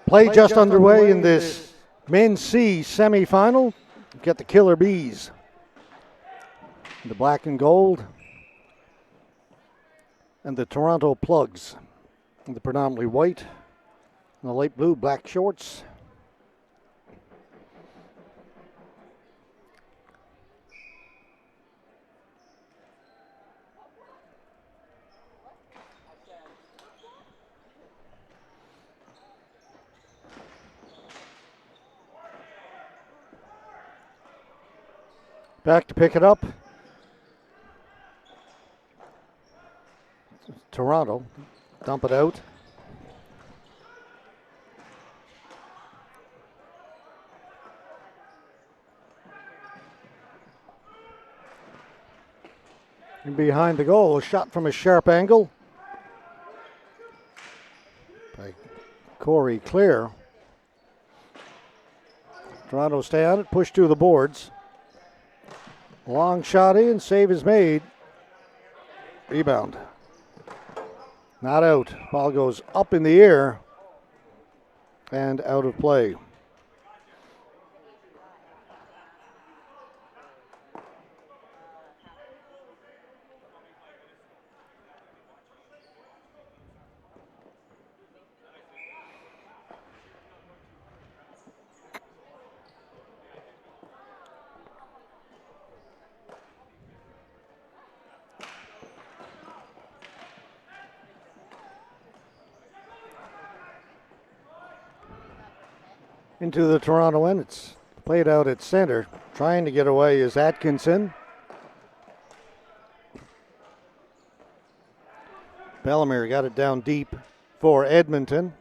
Play just underway in this men's C semifinal. Get the Killer Bees. The black and gold. And the Toronto Plugs. The predominantly white. And the light blue, black shorts. Back to pick it up. Toronto. Dump it out. And behind the goal, a shot from a sharp angle by Corey Clear. Toronto stay on it, push to the boards. Long shot in, save is made. Rebound. Not out. Ball goes up in the air and out of play. Into the Toronto end. It's played out at center. Trying to get away is Atkinson. Bellemere got it down deep for Edmonton.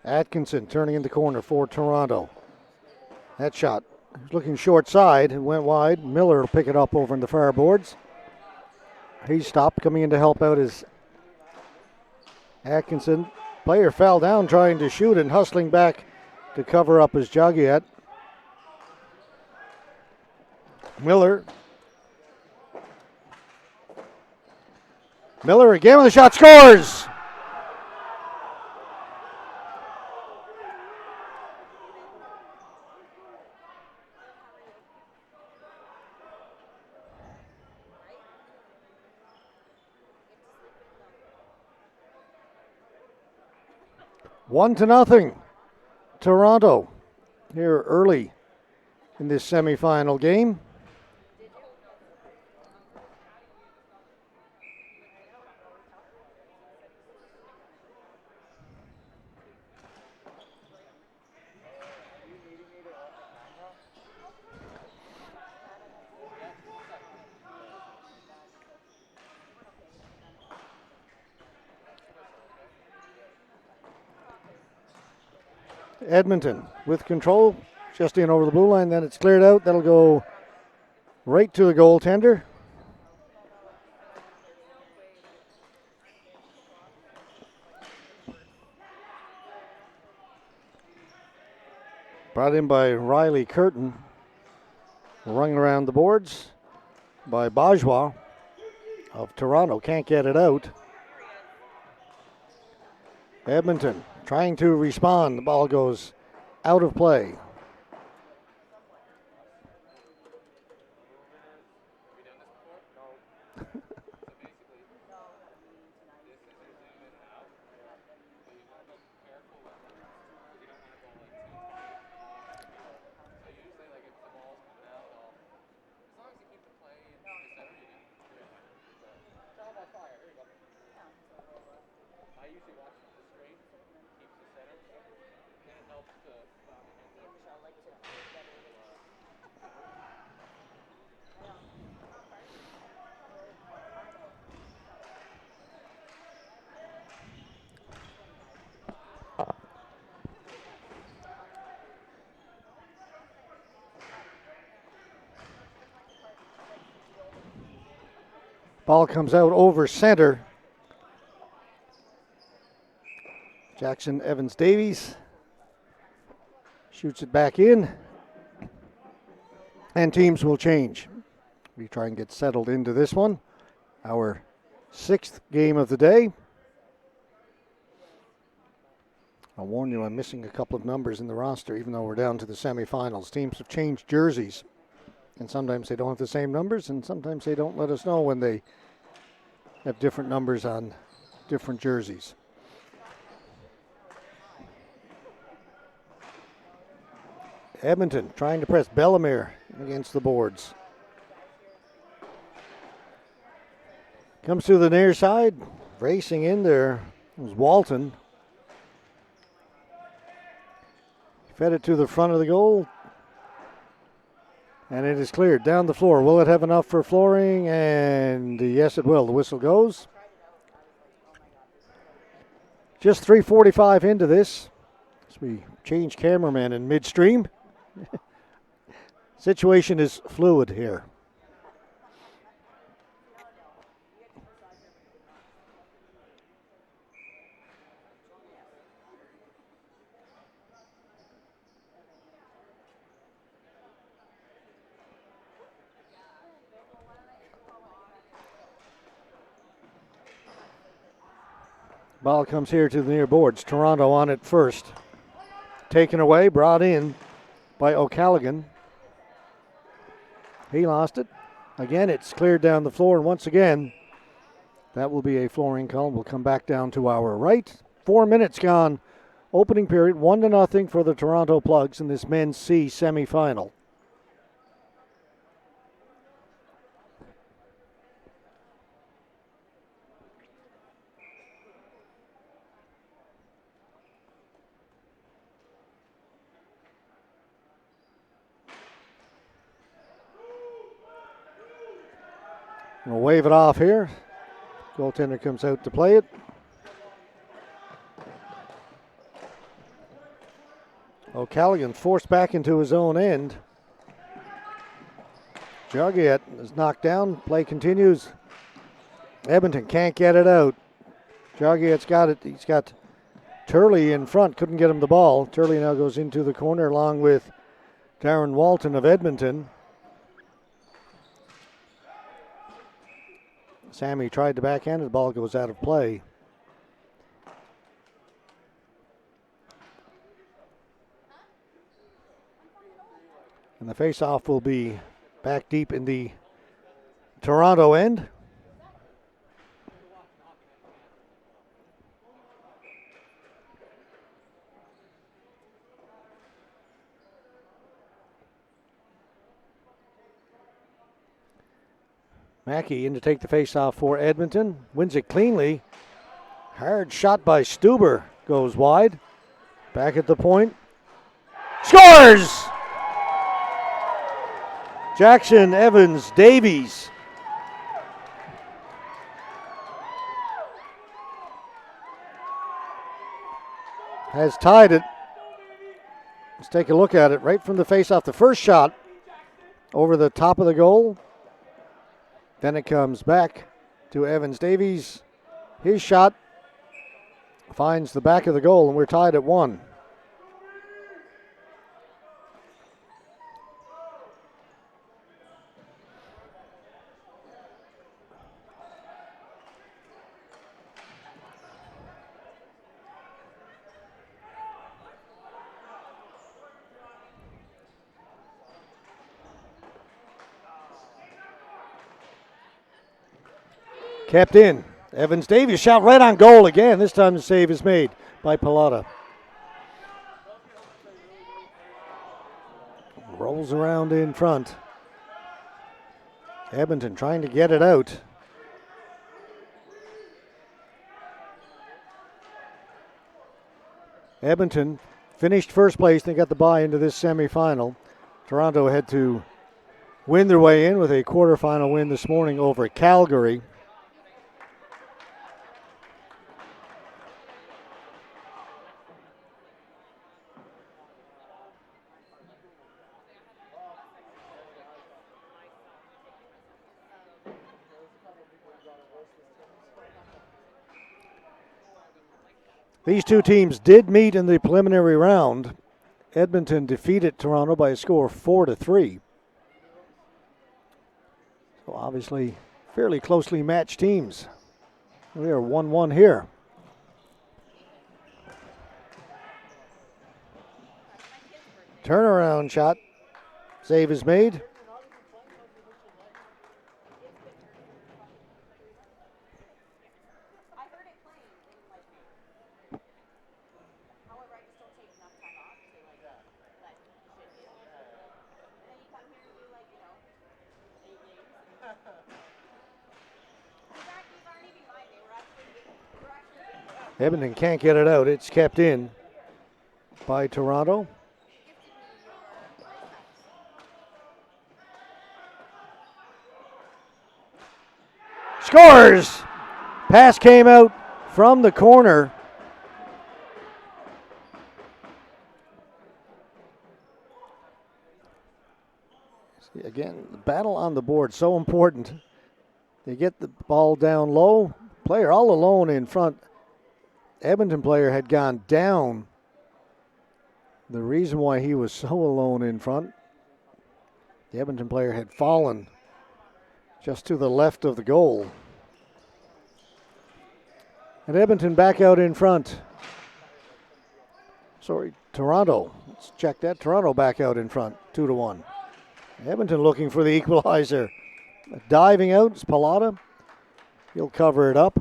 Atkinson turning in the corner for Toronto. That shot looking short side. It went wide. Miller will pick it up over in the far boards. He stopped. Coming in to help out is Atkinson. Player fell down trying to shoot and hustling back to cover up his Joggiat. Miller again with a shot, scores! One to nothing. Toronto here early in this semifinal game. Edmonton with control, just in over the blue line, then it's cleared out. That'll go right to the goaltender. Brought in by Riley Curtin. Rung around the boards by Bajwa of Toronto. Can't get it out. Edmonton trying to respond. The ball goes out of play. Ball comes out over center. Jackson Evans Davies shoots it back in. And teams will change. We try and get settled into this one. Our 6th game of the day. I'll warn you, I'm missing a couple of numbers in the roster, even though we're down to the semifinals. Teams have changed jerseys, and sometimes they don't have the same numbers, and sometimes they don't let us know when they have different numbers on different jerseys. Edmonton trying to press Bellemere against the boards. Comes to the near side, racing in there was Walton. Fed it to the front of the goal, and it is cleared down the floor. Will it have enough for flooring? And yes, it will. The whistle goes. Just 3:45 into this, as we change cameraman in midstream. Situation is fluid here. Ball comes here to the near boards. Toronto on it first. Taken away, brought in by O'Callaghan. He lost it. Again, it's cleared down the floor, and once again, that will be a flooring call. We'll come back down to our right. 4 minutes gone. Opening period, 1-0 for the Toronto Plugs in this men's C semifinal. We'll wave it off here. Goaltender comes out to play it. O'Callaghan forced back into his own end. Juggiat is knocked down. Play continues. Edmonton can't get it out. Juggiat's got it. He's got Turley in front. Couldn't get him the ball. Turley now goes into the corner along with Darren Walton of Edmonton. Sammy tried to backhand it. The ball goes out of play. And the face-off will be back deep in the Toronto end. Mackey in to take the face-off for Edmonton. Wins it cleanly. Hard shot by Stuber. Goes wide. Back at the point. Scores! Jackson Evans Davies. Has tied it. Let's take a look at it. Right from the face-off. The first shot over the top of the goal. Then it comes back to Evans Davies. His shot finds the back of the goal, and we're tied at 1. Kept in. Evans Davies shot right on goal again. This time the save is made by Pallotta. Rolls around in front. Edmonton trying to get it out. Edmonton finished first place. They got the bye into this semifinal. Toronto had to win their way in with a quarterfinal win this morning over Calgary. These two teams did meet in the preliminary round. Edmonton defeated Toronto by a score of 4-3. So obviously fairly closely matched teams. We are 1-1 here. Turnaround shot. Save is made. Edmonton can't get it out. It's kept in by Toronto. Scores! Pass came out from the corner. Again, the battle on the board, so important. They get the ball down low. Player all alone in front. Edmonton player had gone down. The reason why he was so alone in front, the Edmonton player had fallen just to the left of the goal. And Edmonton back out in front. Sorry, Toronto. Let's check that. Toronto back out in front, 2-1. Edmonton looking for the equalizer. Diving out, it's Pallotta. He'll cover it up.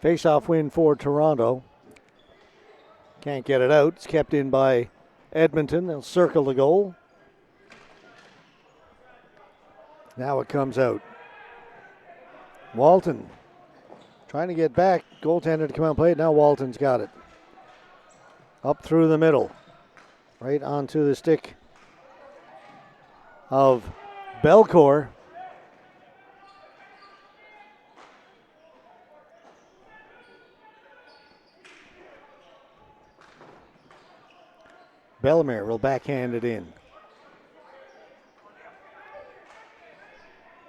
Face-off win for Toronto. Can't get it out. It's kept in by Edmonton. They'll circle the goal. Now it comes out. Walton trying to get back. Goaltender to come out and play it. Now Walton's got it. Up through the middle. Right onto the stick of Belcourt. Bellemare will backhand it in.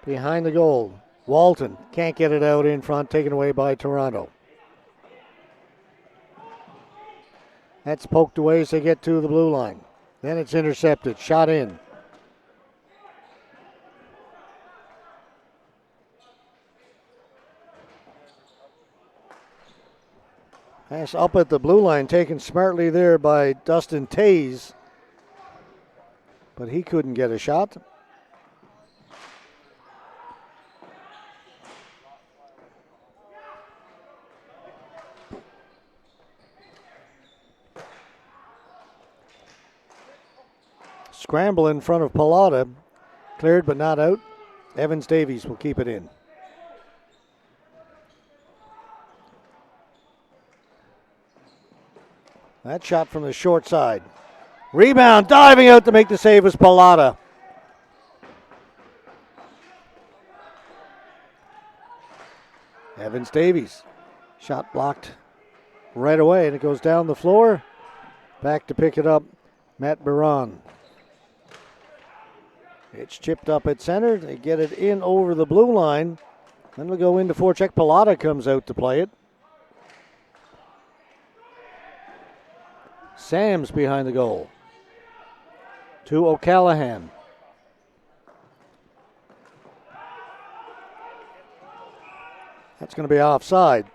Behind the goal, Walton can't get it out in front, taken away by Toronto. That's poked away as they get to the blue line. Then it's intercepted, shot in. Pass up at the blue line, taken smartly there by Dustin Tays. But he couldn't get a shot. Scramble in front of Pallotta. Cleared but not out. Evans Davies will keep it in. That shot from the short side. Rebound, diving out to make the save was Pallotta. Evans Davies. Shot blocked right away, and it goes down the floor. Back to pick it up, Matt Biron. It's chipped up at center. They get it in over the blue line. Then they'll go into forecheck. Pallotta comes out to play it. Sam's behind the goal. To O'Callahan. That's going to be offside.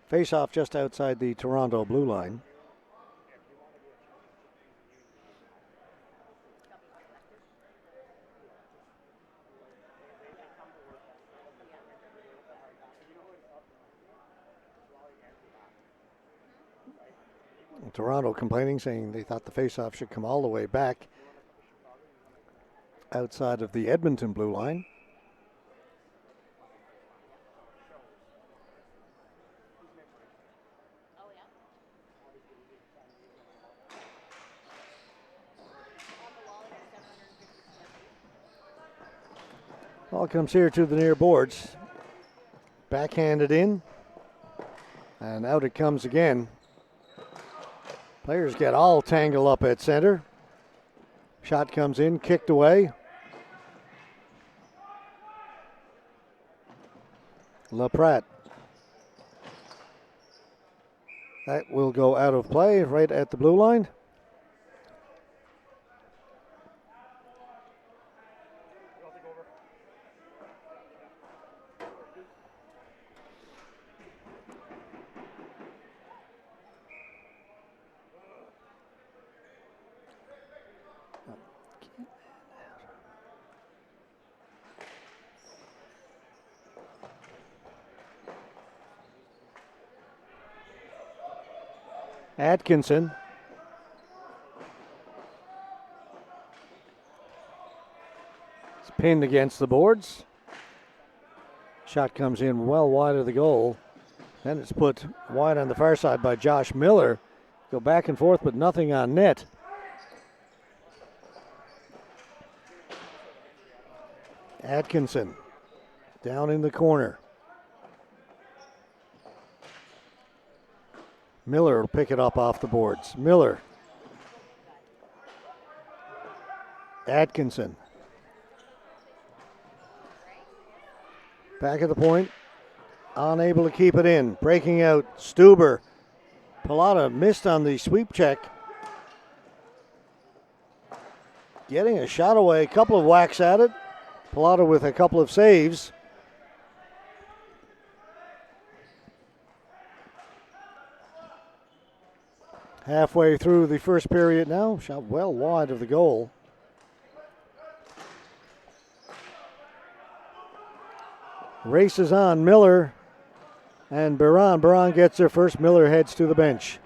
Face-off just outside the Toronto blue line. Toronto complaining, saying they thought the face-off should come all the way back outside of the Edmonton blue line. Ball comes here to the near boards. Backhanded in. And out it comes again. Players get all tangled up at center. Shot comes in, kicked away. LaPratte. That will go out of play right at the blue line. Atkinson. It's pinned against the boards. Shot comes in well wide of the goal. Then it's put wide on the far side by Josh Miller. Go back and forth, but nothing on net. Atkinson down in the corner. Miller will pick it up off the boards. Miller. Atkinson. Back at the point. Unable to keep it in. Breaking out. Stuber. Pilata missed on the sweep check. Getting a shot away. A couple of whacks at it. Pilata with a couple of saves. Halfway through the first period now. Shot well wide of the goal. Races on. Miller and Baran. Baran gets there first. Miller heads to the bench.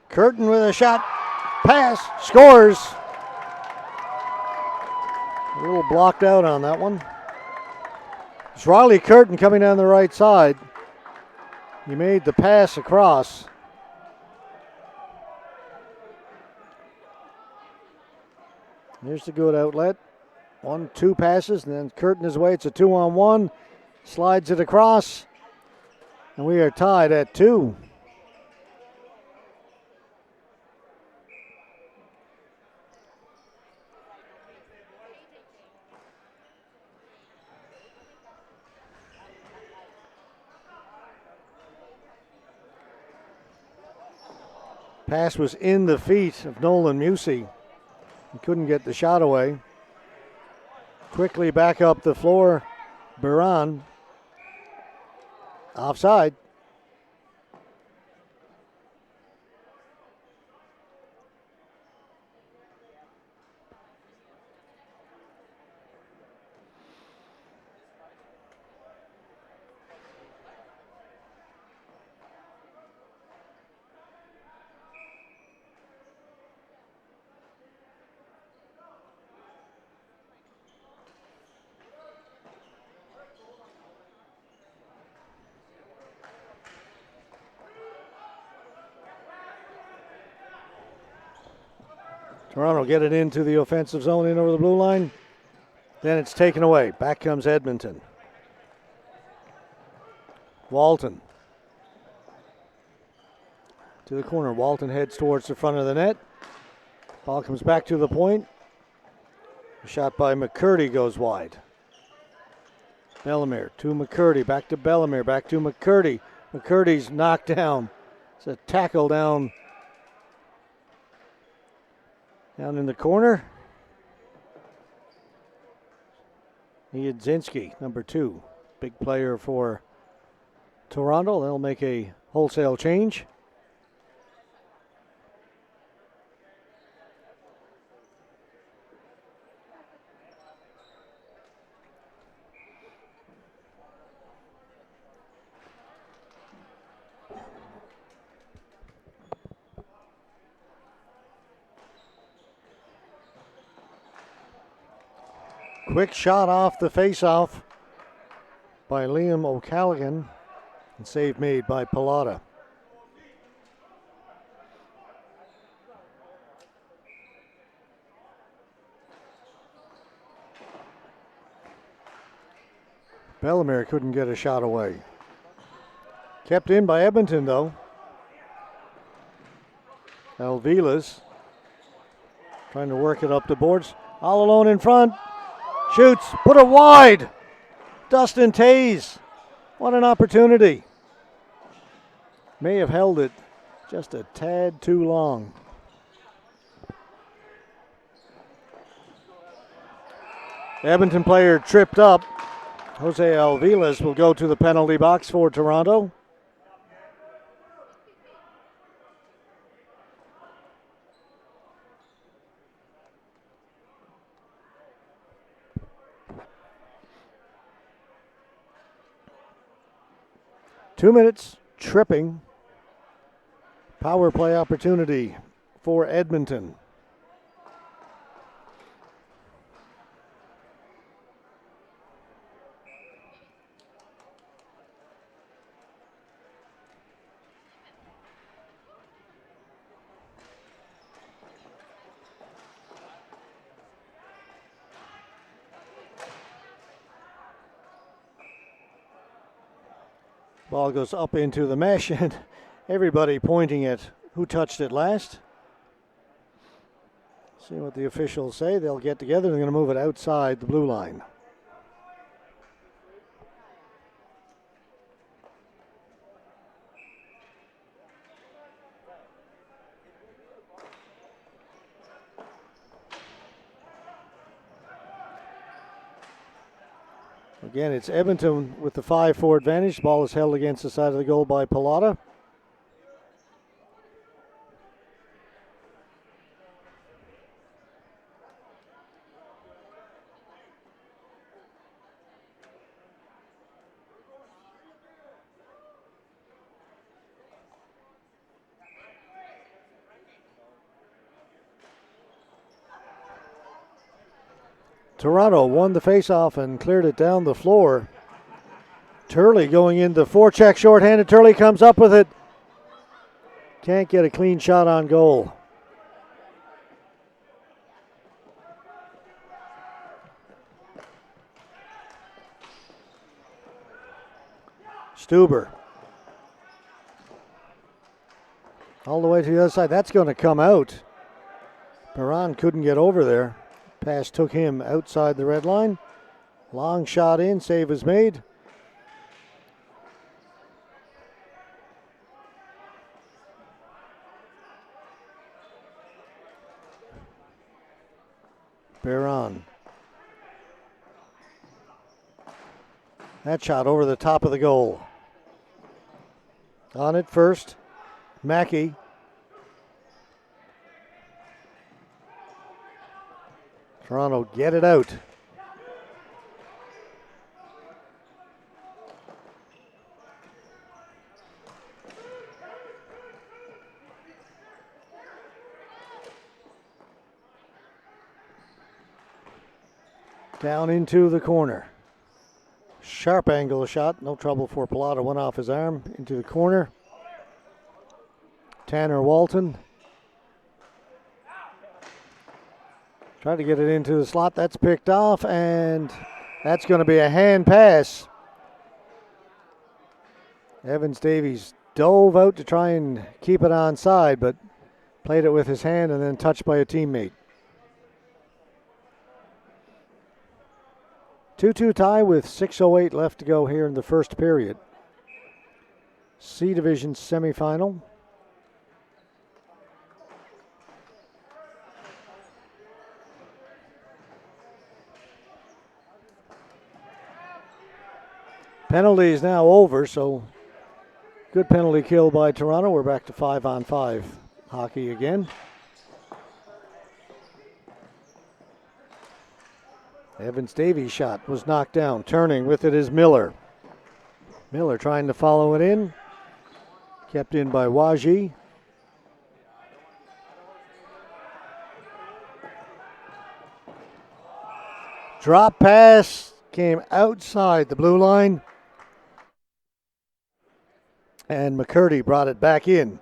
Curtin with a shot. Pass. Scores. A little blocked out on that one. It's Riley Curtin coming down the right side. He made the pass across. Here's the good outlet. 1-2 passes, and then Curtin his way. It's a 2-on-1. Slides it across. And we are tied at 2. Pass was in the feet of Nolan Musey. He couldn't get the shot away. Quickly back up the floor. Baran. Offside. Toronto get it into the offensive zone in over the blue line. Then it's taken away. Back comes Edmonton. Walton. To the corner. Walton heads towards the front of the net. Ball comes back to the point. A shot by McCurdy goes wide. Bellemere to McCurdy. Back to Bellemere. Back to McCurdy. McCurdy's knocked down. It's a tackle down in the corner. Yadzinski, number 2. Big player for Toronto. They'll make a wholesale change. Quick shot off the face-off by Liam O'Callaghan. And save made by Pilata. Bellemere couldn't get a shot away. Kept in by Edmonton, though. Alvilas trying to work it up the boards. All alone in front. Shoots. Put it wide. Dustin Tays. What an opportunity. May have held it just a tad too long. Edmonton player tripped up. Jose Alvilas will go to the penalty box for Toronto. Two minutes, tripping. Power play opportunity for Edmonton. Ball goes up into the mesh and everybody pointing at who touched it last. See what the officials say. They'll get together. They're going to move it outside the blue line. Again, it's Edmonton with the 5-4 advantage. The ball is held against the side of the goal by Pilata. Toronto won the faceoff and cleared it down the floor. Turley going into forecheck shorthanded. Turley comes up with it. Can't get a clean shot on goal. Stuber. All the way to the other side. That's going to come out. Perron couldn't get over there. Pass took him outside the red line. Long shot in. Save is made. Perron. That shot over the top of the goal. On it first. Mackey. Toronto get it out. Down into the corner. Sharp angle shot. No trouble for Pilata. Went off his arm into the corner. Tanner Walton. Tried to get it into the slot. That's picked off, and that's going to be a hand pass. Evans Davies dove out to try and keep it onside, but played it with his hand and then touched by a teammate. 2-2 tie with 6:08 left to go here in the first period. C Division semifinal. Penalty is now over, so good penalty kill by Toronto. We're back to 5-on-5 hockey again. Evans Davies' shot was knocked down. Turning with it is Miller. Miller trying to follow it in. Kept in by Waji. Drop pass came outside the blue line. And McCurdy brought it back in.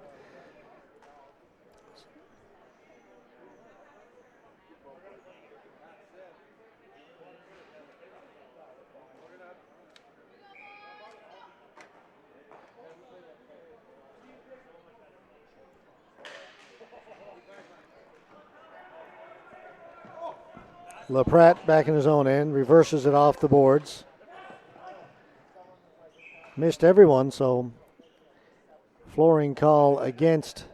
LaPratte back in his own end, reverses it off the boards. Missed everyone, so flooring call against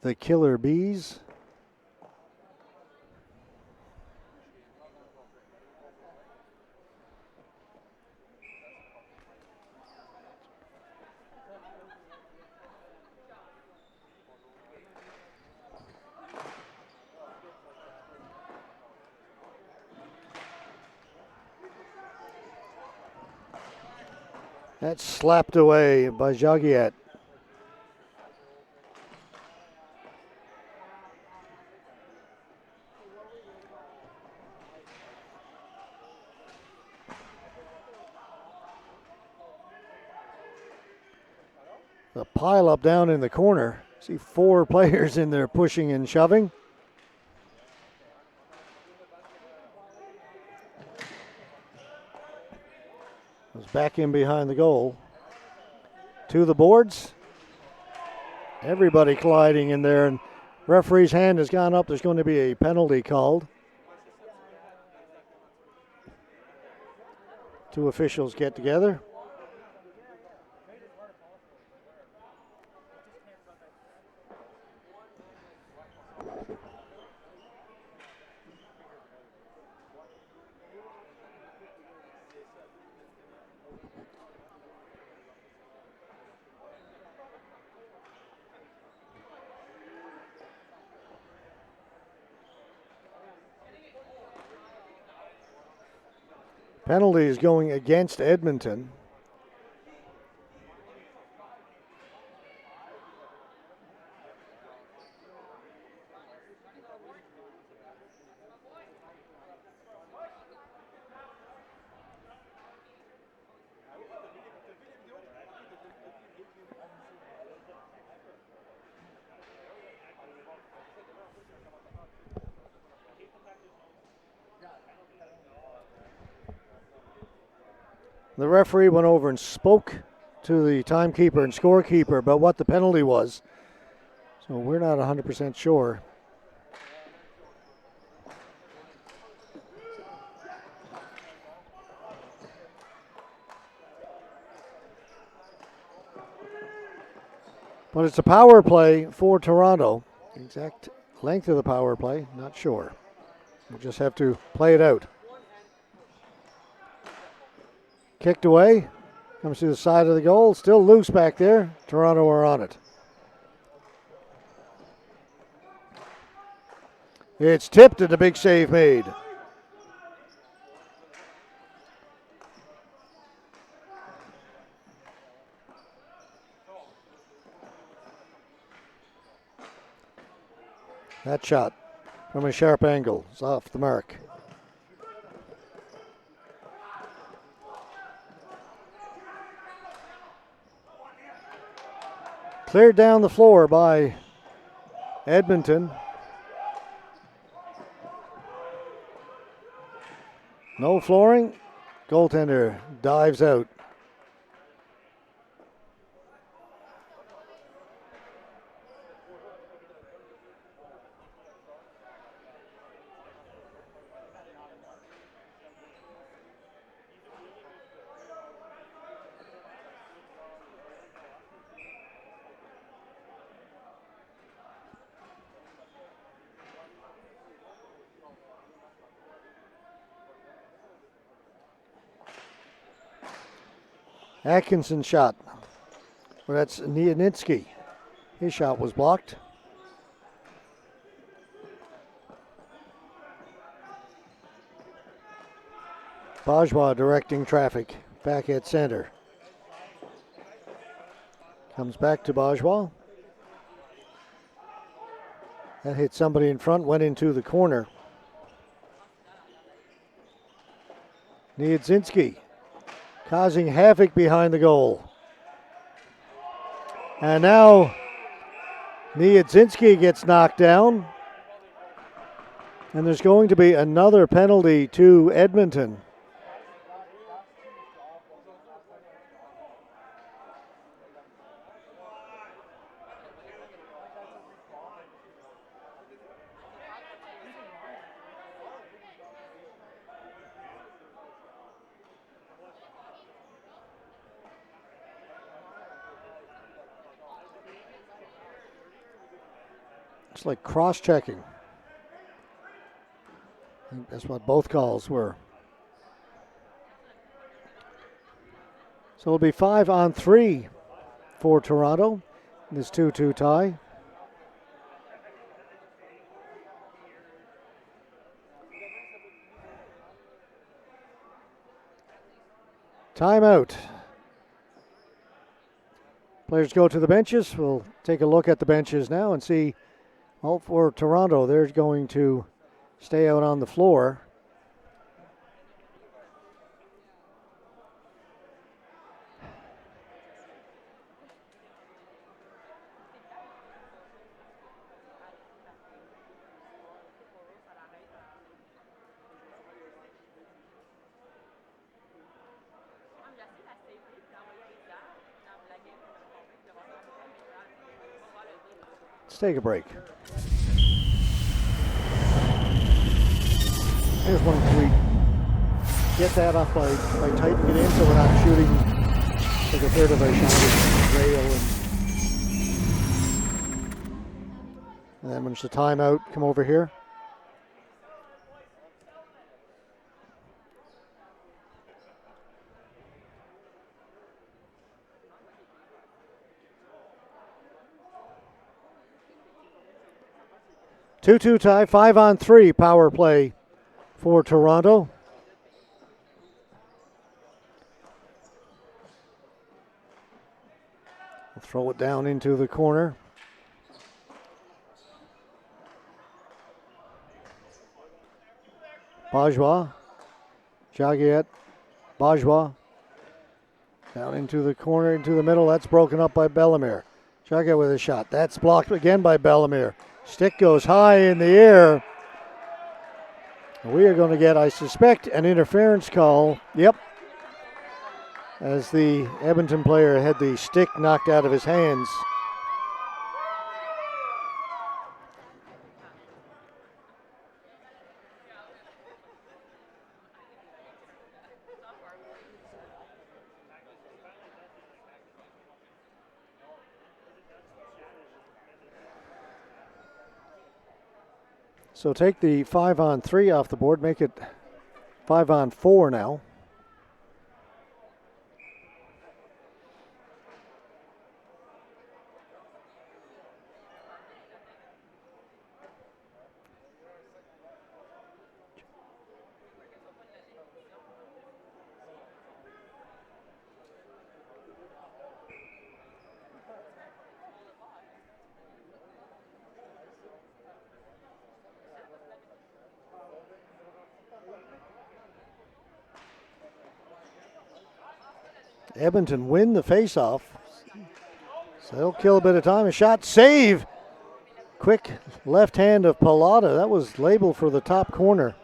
the Killer Bees. That's slapped away by Jagiet. The pile up down in the corner. See 4 players in there pushing and shoving. Was back in behind the goal. To the boards. Everybody colliding in there, and referee's hand has gone up. There's going to be a penalty called. 2 officials get together. Penalty is going against Edmonton. The referee went over and spoke to the timekeeper and scorekeeper about what the penalty was. So we're not 100% sure. But it's a power play for Toronto. The exact length of the power play, not sure. We'll just have to play it out. Kicked away. Comes to the side of the goal. Still loose back there. Toronto are on it. It's tipped and a big save made. That shot from a sharp angle is off the mark. Cleared down the floor by Edmonton. No flooring. Goaltender dives out. Atkinson shot. Well, that's Nianitsky. His shot was blocked. Bajwa directing traffic back at center. Comes back to Bajwa. That hit somebody in front, went into the corner. Niedzinski causing havoc behind the goal. And now Niedzinski gets knocked down. And there's going to be another penalty to Edmonton. It's like cross-checking. I think that's what both calls were. So it'll be 5-on-3 for Toronto in this 2-2 tie. Timeout. Players go to the benches. We'll take a look at the benches now and see. Well, for Toronto, they're going to stay out on the floor. Let's take a break. Here's one tweet. Get that off by tightening it in so we're not shooting like a third of our shot is rail. And then when it's the timeout, come over here. Two-two tie, 5-on-3 power play for Toronto. We'll throw it down into the corner. Bourgeois, Jaguet, Bourgeois, down into the corner, into the middle. That's broken up by Bellemare. Jaguet with a shot. That's blocked again by Bellemare. Stick goes high in the air. We are going to get, I suspect, an interference call. Yep. As the Edmonton player had the stick knocked out of his hands. So take the 5-on-3 off the board, make it 5-on-4 now. Edmonton win the faceoff. So they'll kill a bit of time. A shot, save. Quick left hand of Pallotta. That was labeled for the top corner.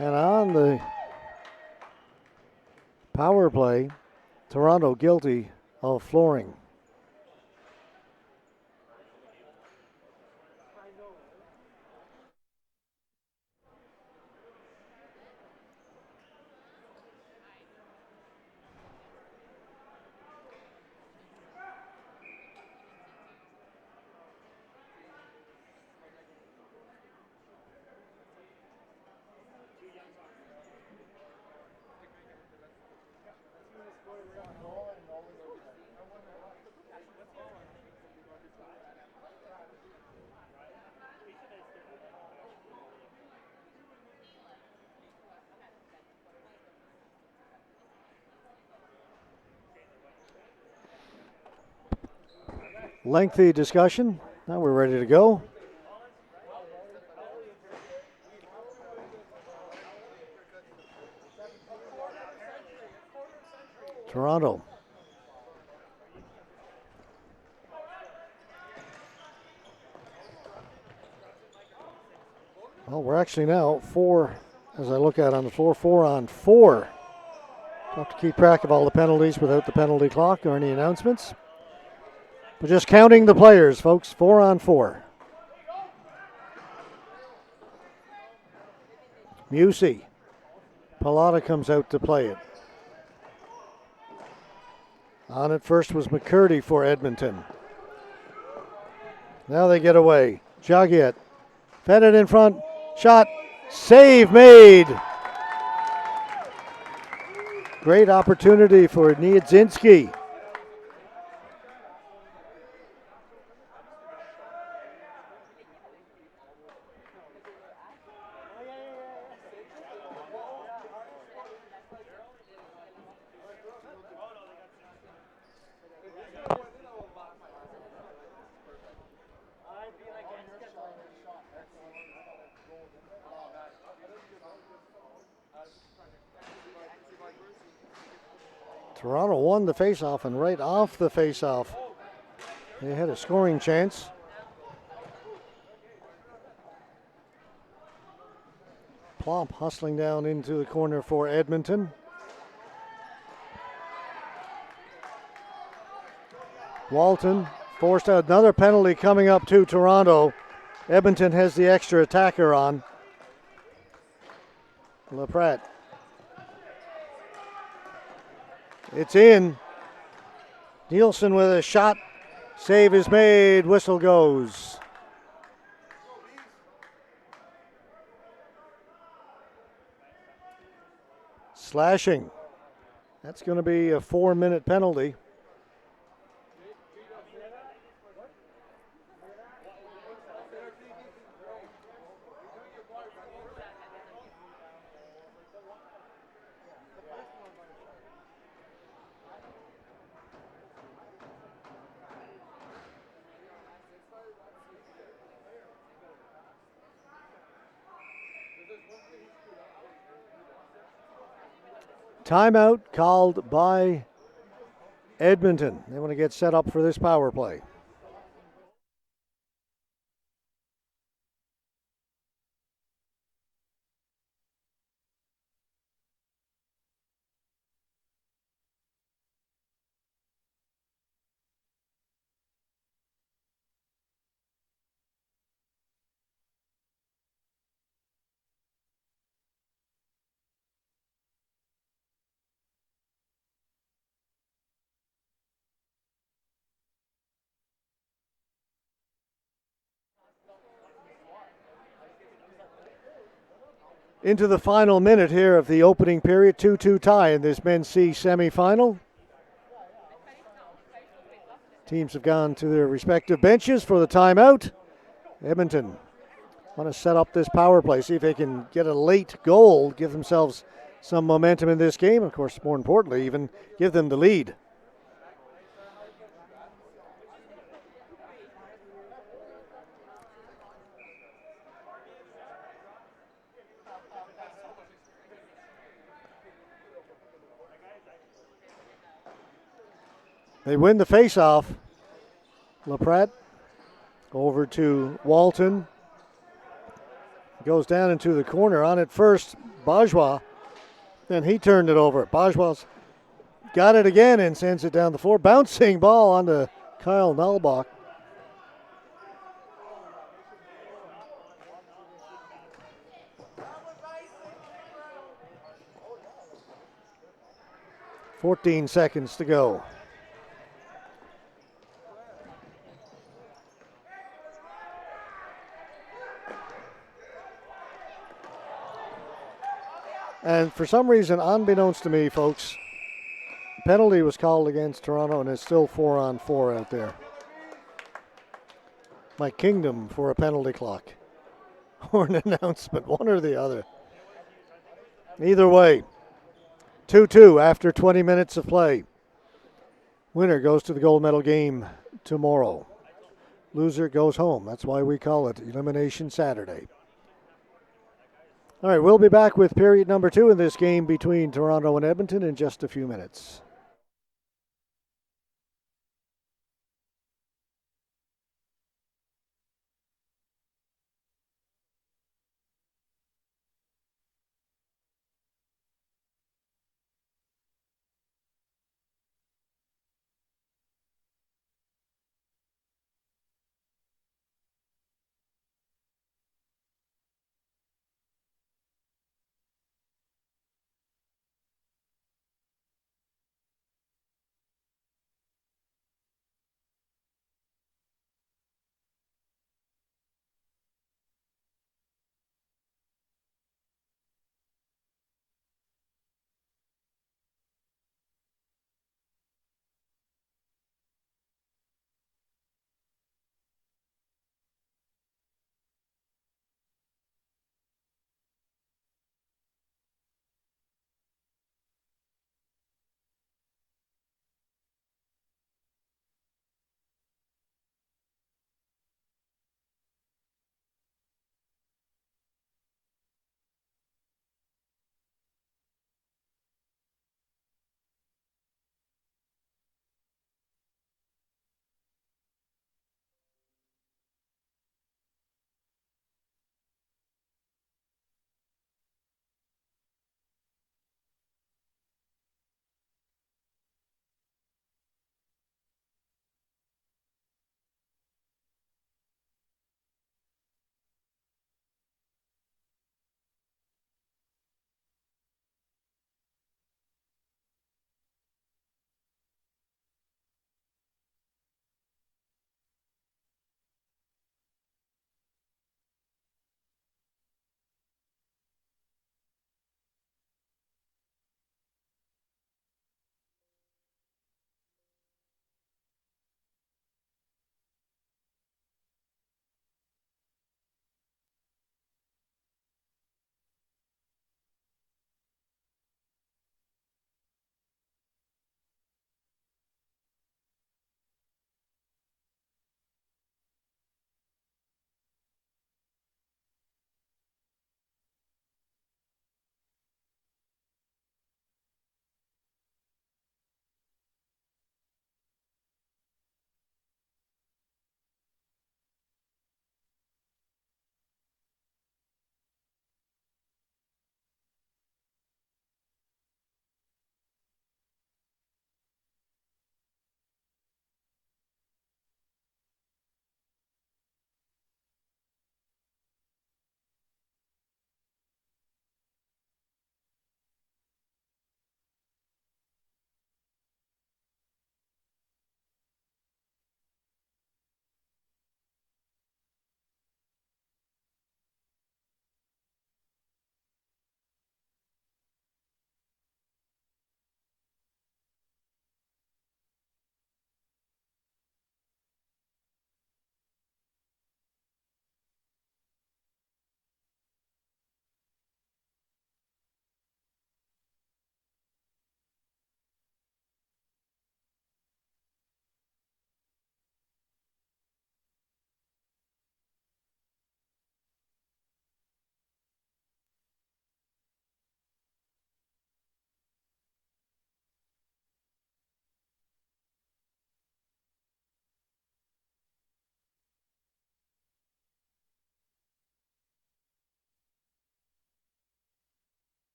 And on the power play, Toronto guilty of flooring. lengthy discussion. Now we're ready to go. Toronto. Well, we're actually now 4, as I look at on the floor, 4 on 4. Have to keep track of all the penalties without the penalty clock or any announcements. But just counting the players, folks, 4 on 4. Musey. Pallotta comes out to play it. On it first was McCurdy for Edmonton. Now they get away. Jagiet fed it in front. Shot. Save made. Great opportunity for Niedzinski. Toronto won the faceoff, and right off the faceoff, they had a scoring chance. Plomp hustling down into the corner for Edmonton. Walton forced out another penalty coming up to Toronto. Edmonton has the extra attacker on. LaPrette. It's in. Nielsen with a shot. Save is made. Whistle goes. Slashing. That's going to be a 4-minute penalty. Timeout called by Edmonton. They want to get set up for this power play. Into the final minute here of the opening period, 2-2 tie in this men's C semifinal. Teams have gone to their respective benches for the timeout. Edmonton want to set up this power play, see if they can get a late goal, give themselves some momentum in this game. Of course, more importantly, even give them the lead. They win the faceoff. LaPrette over to Walton. Goes down into the corner. On it first, Bajwa. Then he turned it over. Bajwa's got it again and sends it down the floor. Bouncing ball onto Kyle Nalbach. "14 seconds to go." And for some reason, unbeknownst to me, folks, penalty was called against Toronto, and it's still 4 on 4 out there. My kingdom for a penalty clock or an announcement, one or the other. Either way, 2-2 after 20 minutes of play. Winner goes to the gold medal game tomorrow. Loser goes home. That's why we call it Elimination Saturday. All right, we'll be back with period number 2 in this game between Toronto and Edmonton in just a few minutes.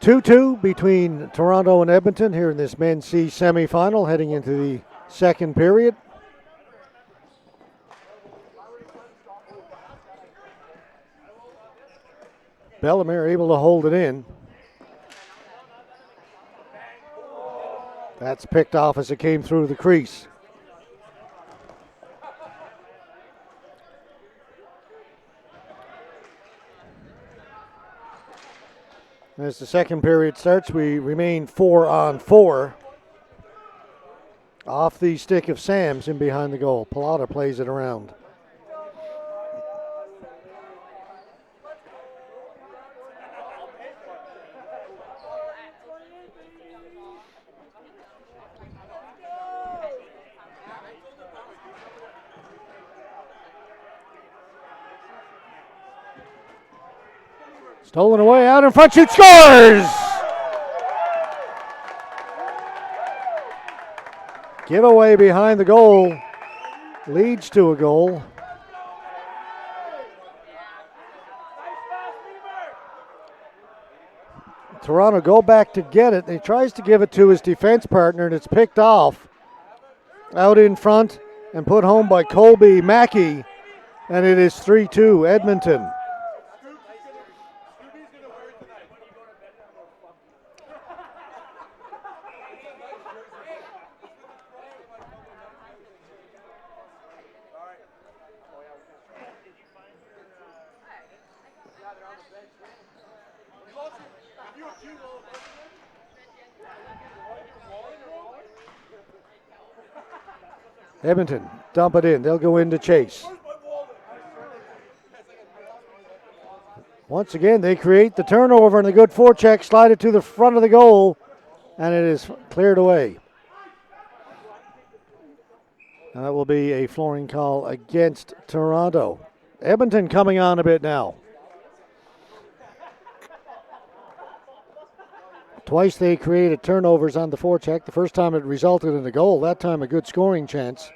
2-2 between Toronto and Edmonton here in this men's C semifinal heading into the second period. Bellemere able to hold it in. That's picked off as it came through the crease. As the second period starts, we remain 4-on-4. Off the stick of Sams in behind the goal. Pallotta plays it around. Stolen away, out in front, shoots, scores! Giveaway behind the goal leads to a goal. Toronto go back to get it. He tries to give it to his defense partner, and it's picked off out in front and put home by Colby Mackey, and it is 3-2 Edmonton. Edmonton dump it in. They'll go in to chase. Once again, they create the turnover and a good forecheck, slide it to the front of the goal, and it is cleared away. And that will be a flooring call against Toronto. Edmonton coming on a bit now. Twice they created turnovers on the forecheck. The first time it resulted in a goal. That time a good scoring chance.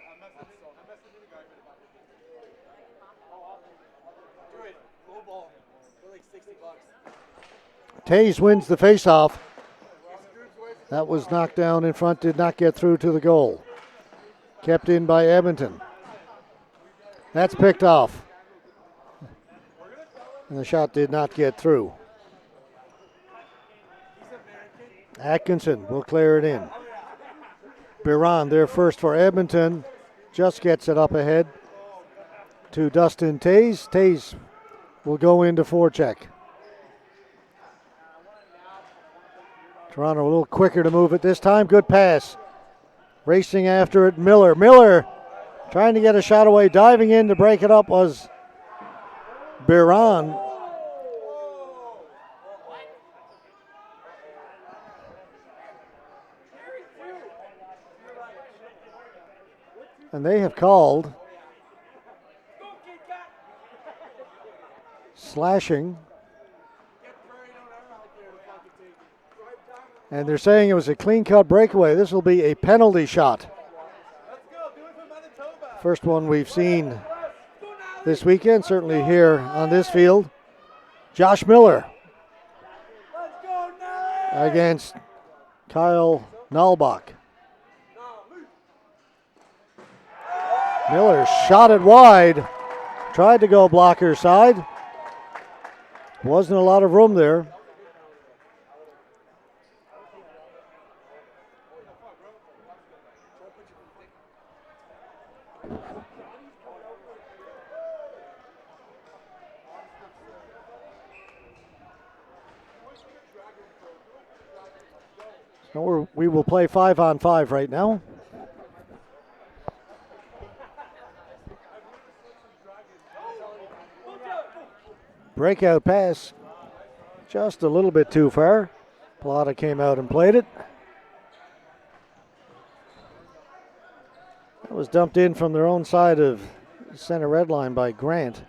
Tays wins the faceoff. That was knocked down in front, did not get through to the goal. Kept in by Edmonton. That's picked off. And the shot did not get through. Atkinson will clear it in. Biron there first for Edmonton. Just gets it up ahead to Dustin Tays. Tays will go into forecheck. Toronto a little quicker to move it this time. Good pass. Racing after it, Miller. Miller trying to get a shot away. Diving in to break it up was Biron. And they have called slashing. And they're saying it was a clean-cut breakaway. This will be a penalty shot. First one we've seen this weekend, certainly here on this field. Josh Miller against Kyle Nalbach. Miller shot it wide. Tried to go blocker side. Wasn't a lot of room there. So we will play 5-on-5 right now. Breakout pass, just a little bit too far. Pallotta came out and played it. That was dumped in from their own side of center red line by Grant.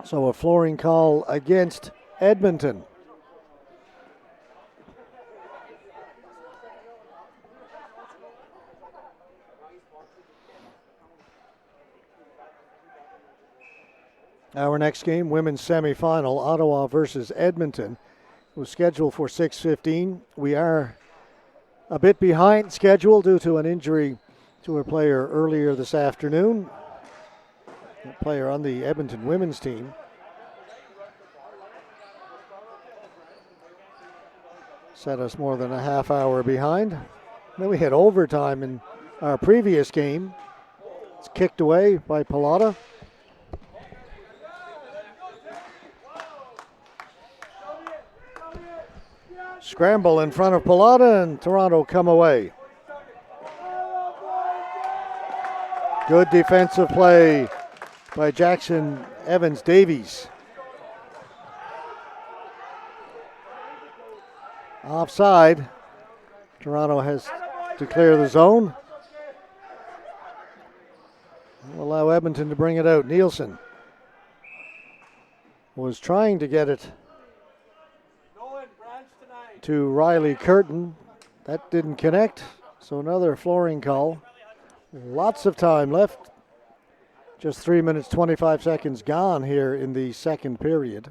So a flooring call against Edmonton. Our next game, women's semifinal, Ottawa versus Edmonton, was scheduled for 6:15. We are a bit behind schedule due to an injury to a player earlier this afternoon, a player on the Edmonton women's team. Set us more than a half hour behind. Then we had overtime in our previous game. It's kicked away by Pallotta. Scramble in front of Pallotta, and Toronto come away. Good defensive play by Jackson Evans Davies. Offside. Toronto has to clear the zone. Will allow Edmonton to bring it out. Nielsen was trying to get it to Riley Curtin. That didn't connect, so another flooring call. Lots of time left. Just 3 minutes, 25 seconds gone here in the second period.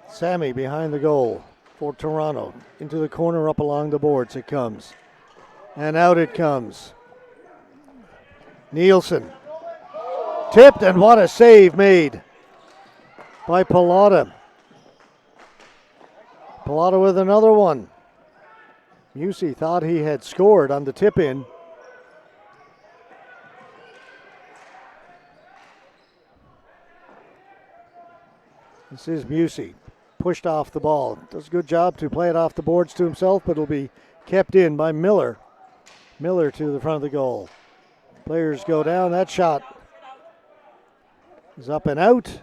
Sammy behind the goal for Toronto. Into the corner, up along the boards it comes. And out it comes. Nielsen. Tipped, and what a save made by Pallotta. Pallotta with another one. Musey thought he had scored on the tip-in. This is Musey. Pushed off the ball. Does a good job to play it off the boards to himself, but it'll be kept in by Miller. Miller to the front of the goal. Players go down. That shot is up and out.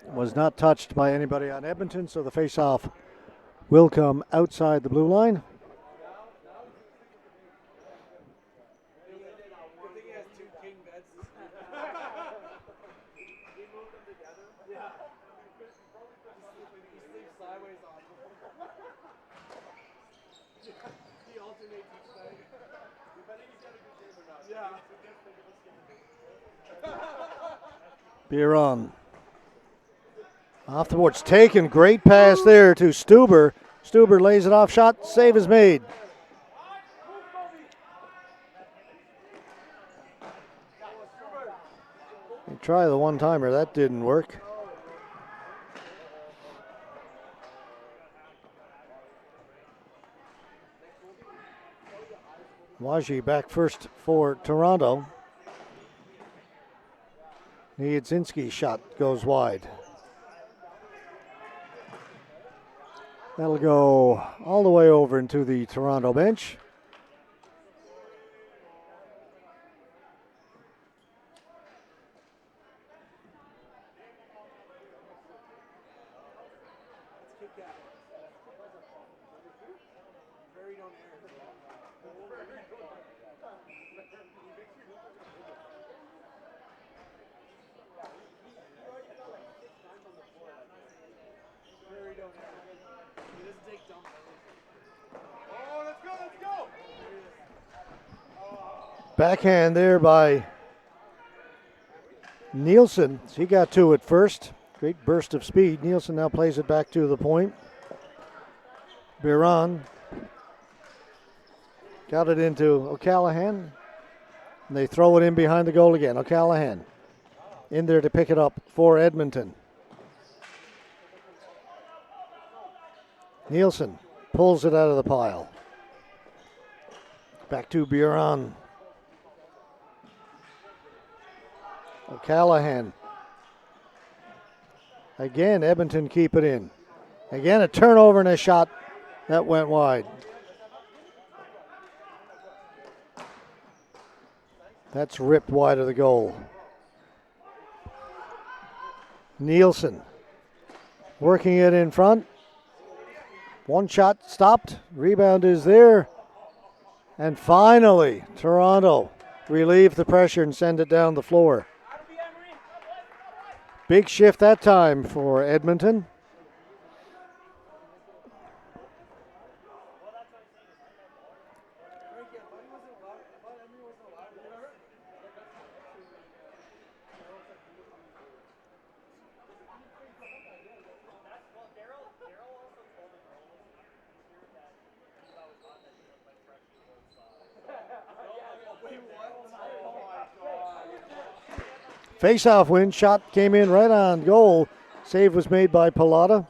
Was not touched by anybody on Edmonton, so the face-off will come outside the blue line. Biron. Off the boards, taken, great pass there to Stuber. Stuber lays it off, shot, save is made. Try the one-timer, that didn't work. Waji back first for Toronto. Niedzinski's shot goes wide. That'll go all the way over into the Toronto bench. Backhand there by Nielsen. He got to it first. Great burst of speed. Nielsen now plays it back to the point. Biron got it into O'Callaghan. And they throw it in behind the goal again. O'Callaghan in there to pick it up for Edmonton. Nielsen pulls it out of the pile. Back to Biron. O'Callaghan. Again, Edmonton keep it in. Again, a turnover and a shot that went wide. That's ripped wide of the goal. Nielsen working it in front. One shot stopped. Rebound is there. And finally, Toronto relieve the pressure and send it down the floor. Big shift that time for Edmonton. Face-off win. Shot came in right on goal. Save was made by Pallotta.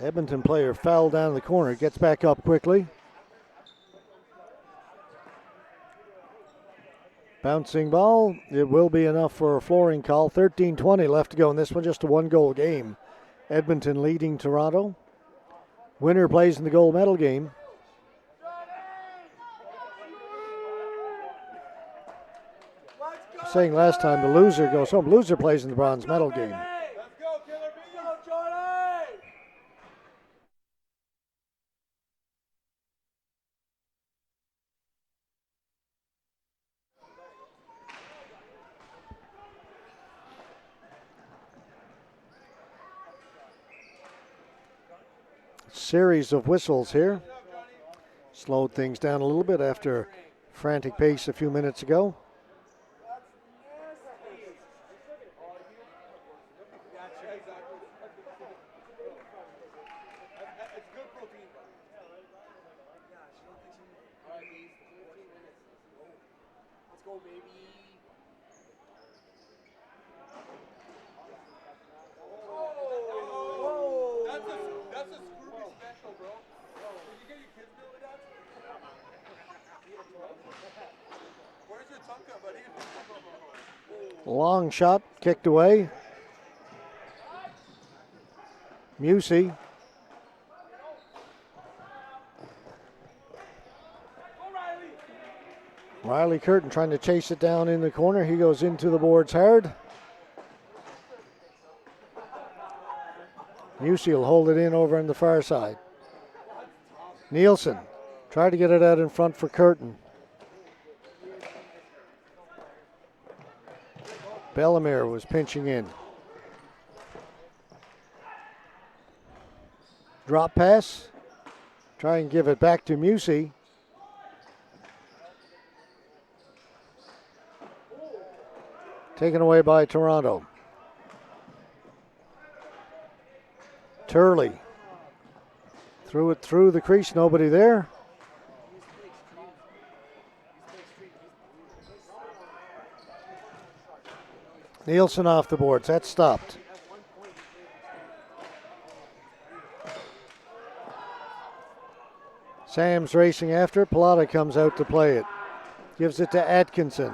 Edmonton player fell down the corner. Gets back up quickly. Bouncing ball. It will be enough for a flooring call. 13:20 left to go in this one. Just a one-goal game. Edmonton leading Toronto. Winner plays in the gold medal game. Saying last time the loser goes home. Loser plays in the bronze medal game. Series of whistles here. Slowed things down a little bit after frantic pace a few minutes ago. Long shot, kicked away. Musey. Riley Curtin trying to chase it down in the corner. He goes into the boards hard. Musey will hold it in over on the far side. Nielsen tried to get it out in front for Curtin. Bellemare was pinching in. Drop pass. Try and give it back to Musey. Taken away by Toronto. Turley threw it through the crease, nobody there. Nielsen off the boards, that stopped. Sam's racing after it. Pallotta comes out to play it. Gives it to Atkinson.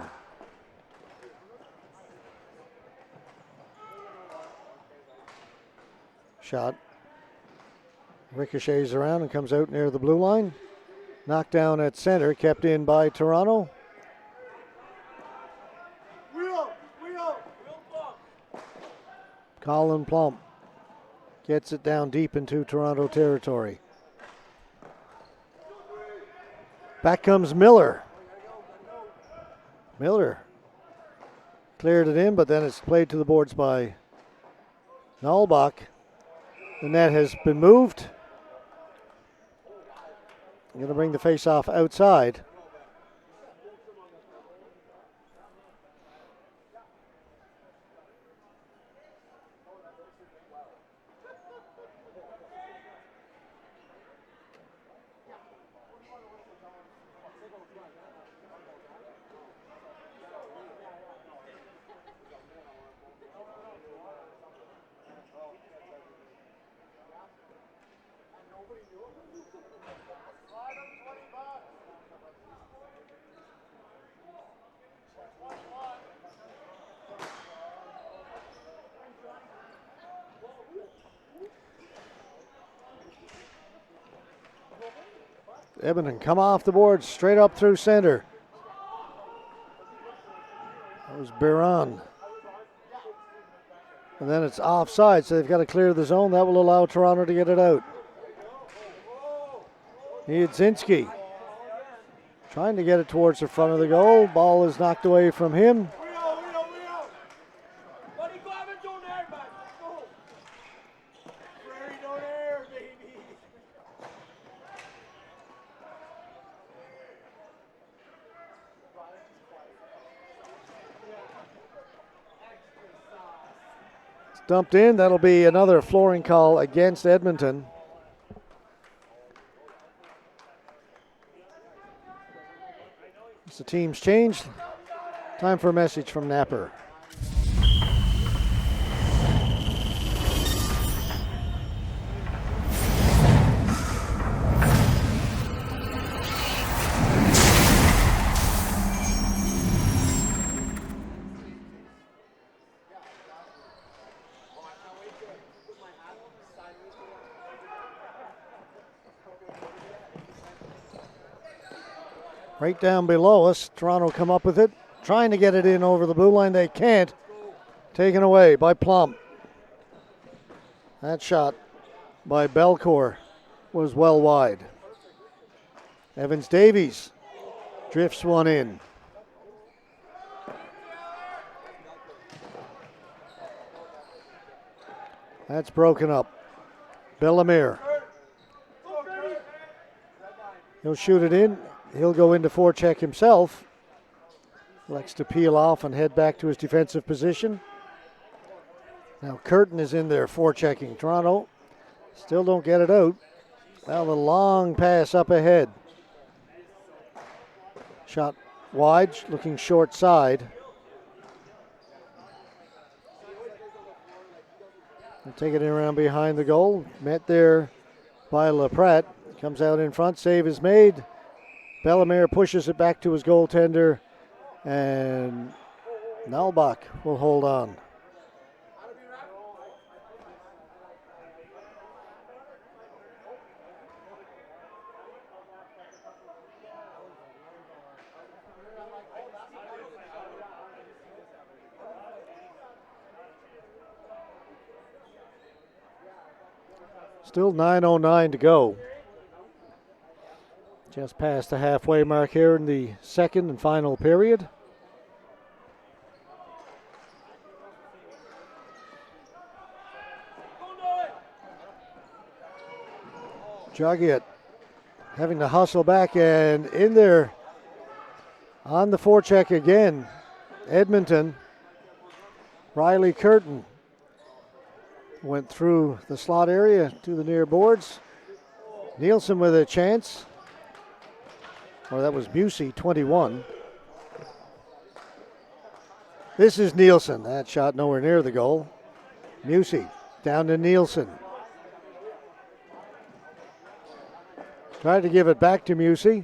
Shot. Ricochets around and comes out near the blue line. Knocked down at center, kept in by Toronto. Colin Plump gets it down deep into Toronto territory. Back comes Miller. Miller cleared it in, but then it's played to the boards by Nalbach. The net has been moved. Going to bring the face-off outside. Edmonton come off the board, straight up through center. That was Biron. And then it's offside, so they've got to clear the zone. That will allow Toronto to get it out. Niedzinski trying to get it towards the front of the goal. Ball is knocked away from him. Dumped in. That'll be another flooring call against Edmonton. As the team's changed, time for a message from Napper. Right down below us, Toronto come up with it, trying to get it in over the blue line. They can't. Taken away by Plum. That shot by Belcourt was well wide. Evans Davies drifts one in. That's broken up. Bellemare. He'll shoot it in. He'll go into forecheck himself. Likes to peel off and head back to his defensive position. Now Curtin is in there forechecking. Toronto still don't get it out. Now the long pass up ahead. Shot wide, looking short side. They'll take it in around behind the goal. Met there by LaPrette. Comes out in front, save is made. Bellemare pushes it back to his goaltender, and Nalbach will hold on. Still 9:09 to go. Just past the halfway mark here in the second and final period. Juggiat having to hustle back, and in there on the forecheck again, Edmonton. Riley Curtin went through the slot area to the near boards. Nielsen with a chance. Or that was Busey, 21. This is Nielsen. That shot nowhere near the goal. Busey down to Nielsen. Tried to give it back to Busey.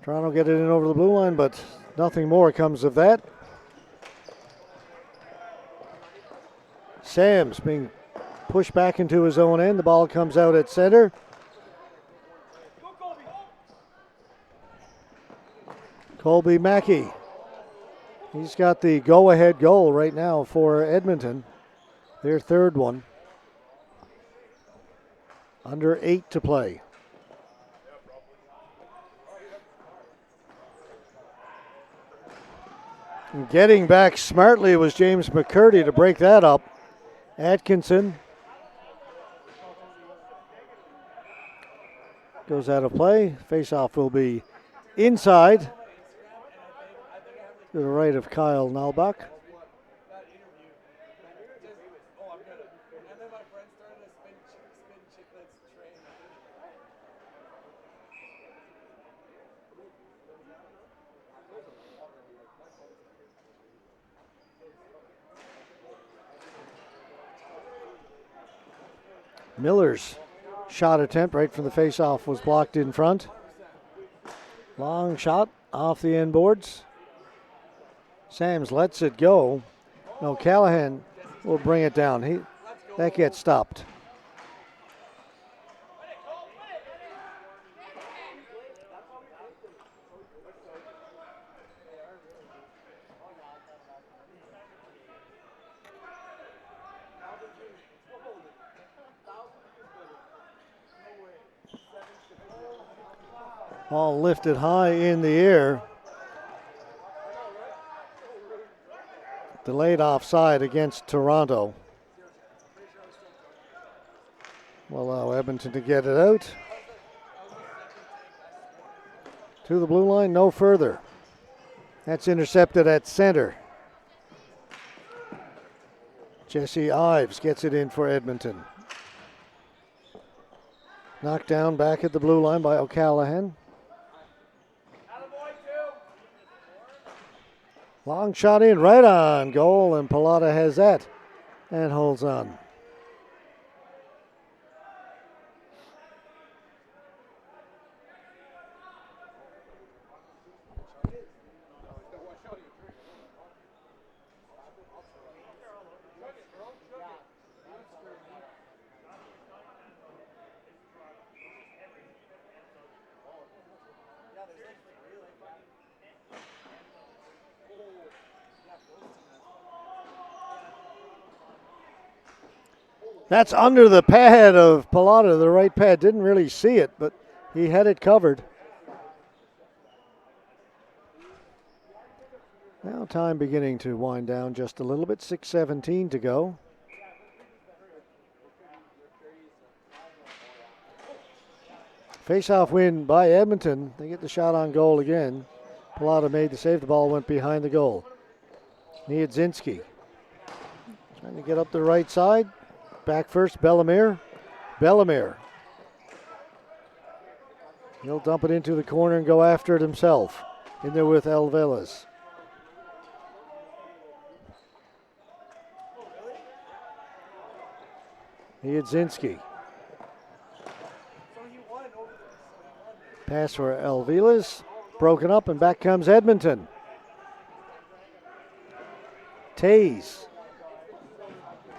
Toronto get it in over the blue line, but nothing more comes of that. Sam's being pushed back into his own end. The ball comes out at center. Colby Mackey. He's got the go-ahead goal right now for Edmonton. Their third one. Under 8 to play. And getting back smartly was James McCurdy to break that up. Atkinson goes out of play. Faceoff will be inside to the right of Kyle Nalbach. Miller's shot attempt right from the faceoff was blocked in front. Long shot off the end boards. Sams lets it go. No, Callahan will bring it down. That gets stopped. Ball lifted high in the air. Delayed offside against Toronto. Will allow Edmonton to get it out. To the blue line, no further. That's intercepted at center. Jesse Ives gets it in for Edmonton. Knocked down back at the blue line by O'Callaghan. Long shot in, right on goal, and Pallotta has that and holds on. That's under the pad of Pallotta, the right pad. Didn't really see it, but he had it covered. Now time beginning to wind down just a little bit. 6:17 to go. Face-off win by Edmonton. They get the shot on goal again. Pallotta made the save. The ball went behind the goal. Niedzinski trying to get up the right side. Back first, Bellemare. He'll dump it into the corner and go after it himself. In there with Elvelas. Niedzinski. Pass for Elvelas. Broken up, and back comes Edmonton. Tays.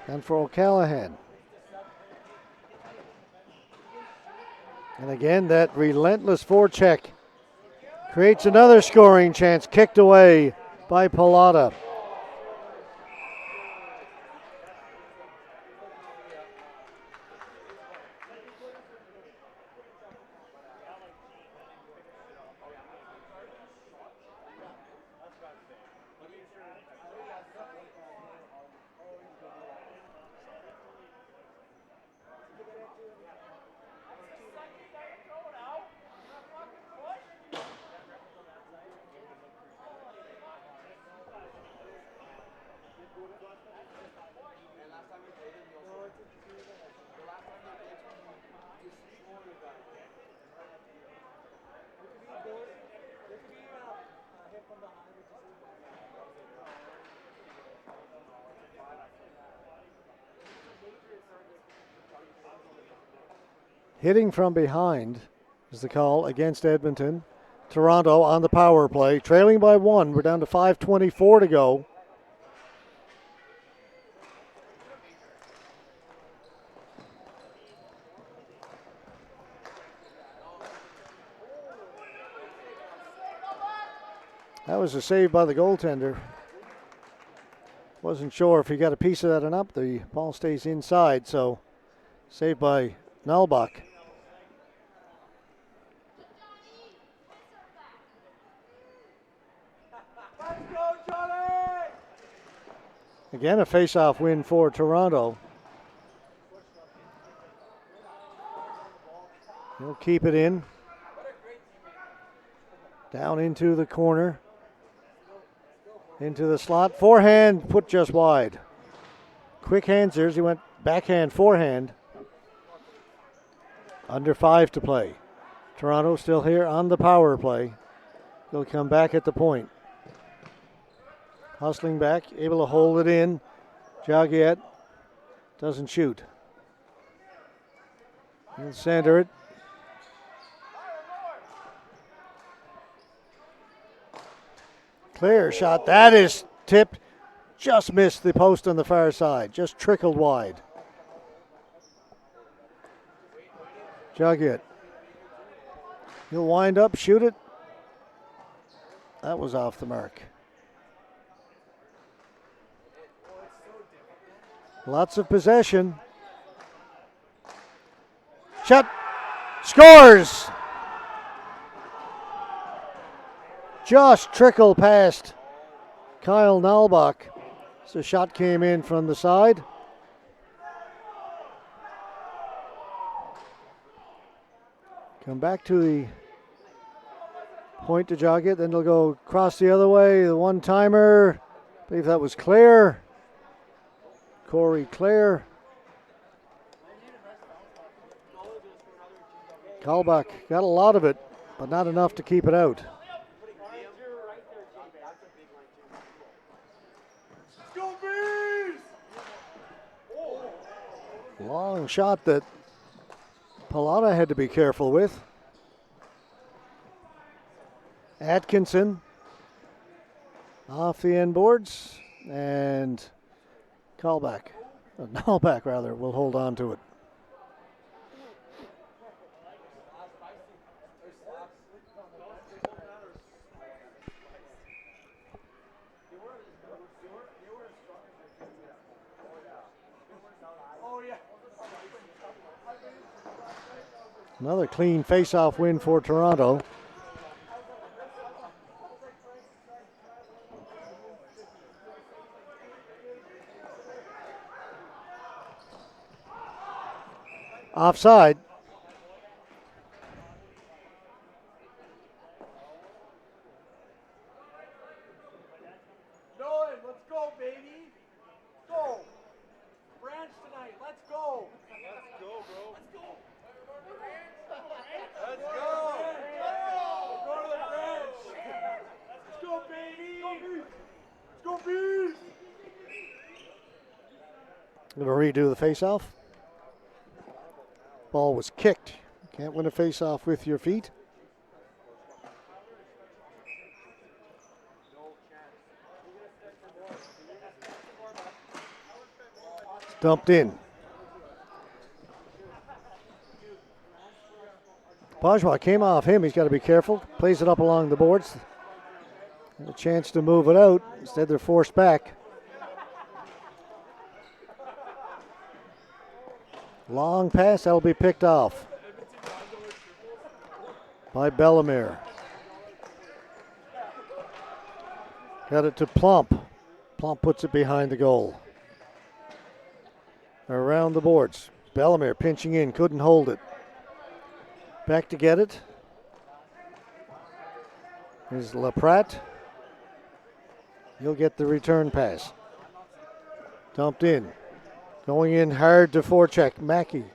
And for O'Callaghan. And again, that relentless forecheck creates another scoring chance, kicked away by Pallotta. Hitting from behind is the call against Edmonton. Toronto on the power play, trailing by 1. We're down to 5:24 to go. That was a save by the goaltender. Wasn't sure if he got a piece of that or not. The ball stays inside, so saved by Nalbach. Again, a face-off win for Toronto. He'll keep it in. Down into the corner. Into the slot. Forehand put just wide. Quick hands there as he went backhand, forehand. Under 5 to play. Toronto still here on the power play. They'll come back at the point. Hustling back, able to hold it in. Jagiet doesn't shoot. He'll center it. Clear shot. That is tipped just missed the post on the far side. Just trickled wide. Jugget. He'll wind up, shoot it. That was off the mark. Lots of possession. Shot. Scores! Just trickled past Kyle Nalbach. So the shot came in from the side. Come back to the point to jog it. Then they'll go across the other way. The one-timer. I believe that was Clare. Corey Clare. Kalbach got a lot of it, but not enough to keep it out. Long shot that Pallotta had to be careful with. Atkinson off the end boards, and Nalbach rather, will hold on to it. Another clean face-off win for Toronto. Offside. Nolan, let's go, baby. Go. Branch tonight. Let's go. Let's go, bro. Let's go. Let's go. Go to the branch. Let's go, baby. Let's go, bees. Going to redo the face-off. Ball was kicked. Can't win a face-off with your feet. Dumped in. Pajwa came off him. He's got to be careful. Plays it up along the boards. Had a chance to move it out. Instead, they're forced back. Long pass. That'll be picked off by Bellemere. Got it to Plump. Plump puts it behind the goal. Around the boards. Bellemere pinching in. Couldn't hold it. Back to get it is LaPratte. He'll get the return pass. Dumped in. Going in hard to forecheck. McKay.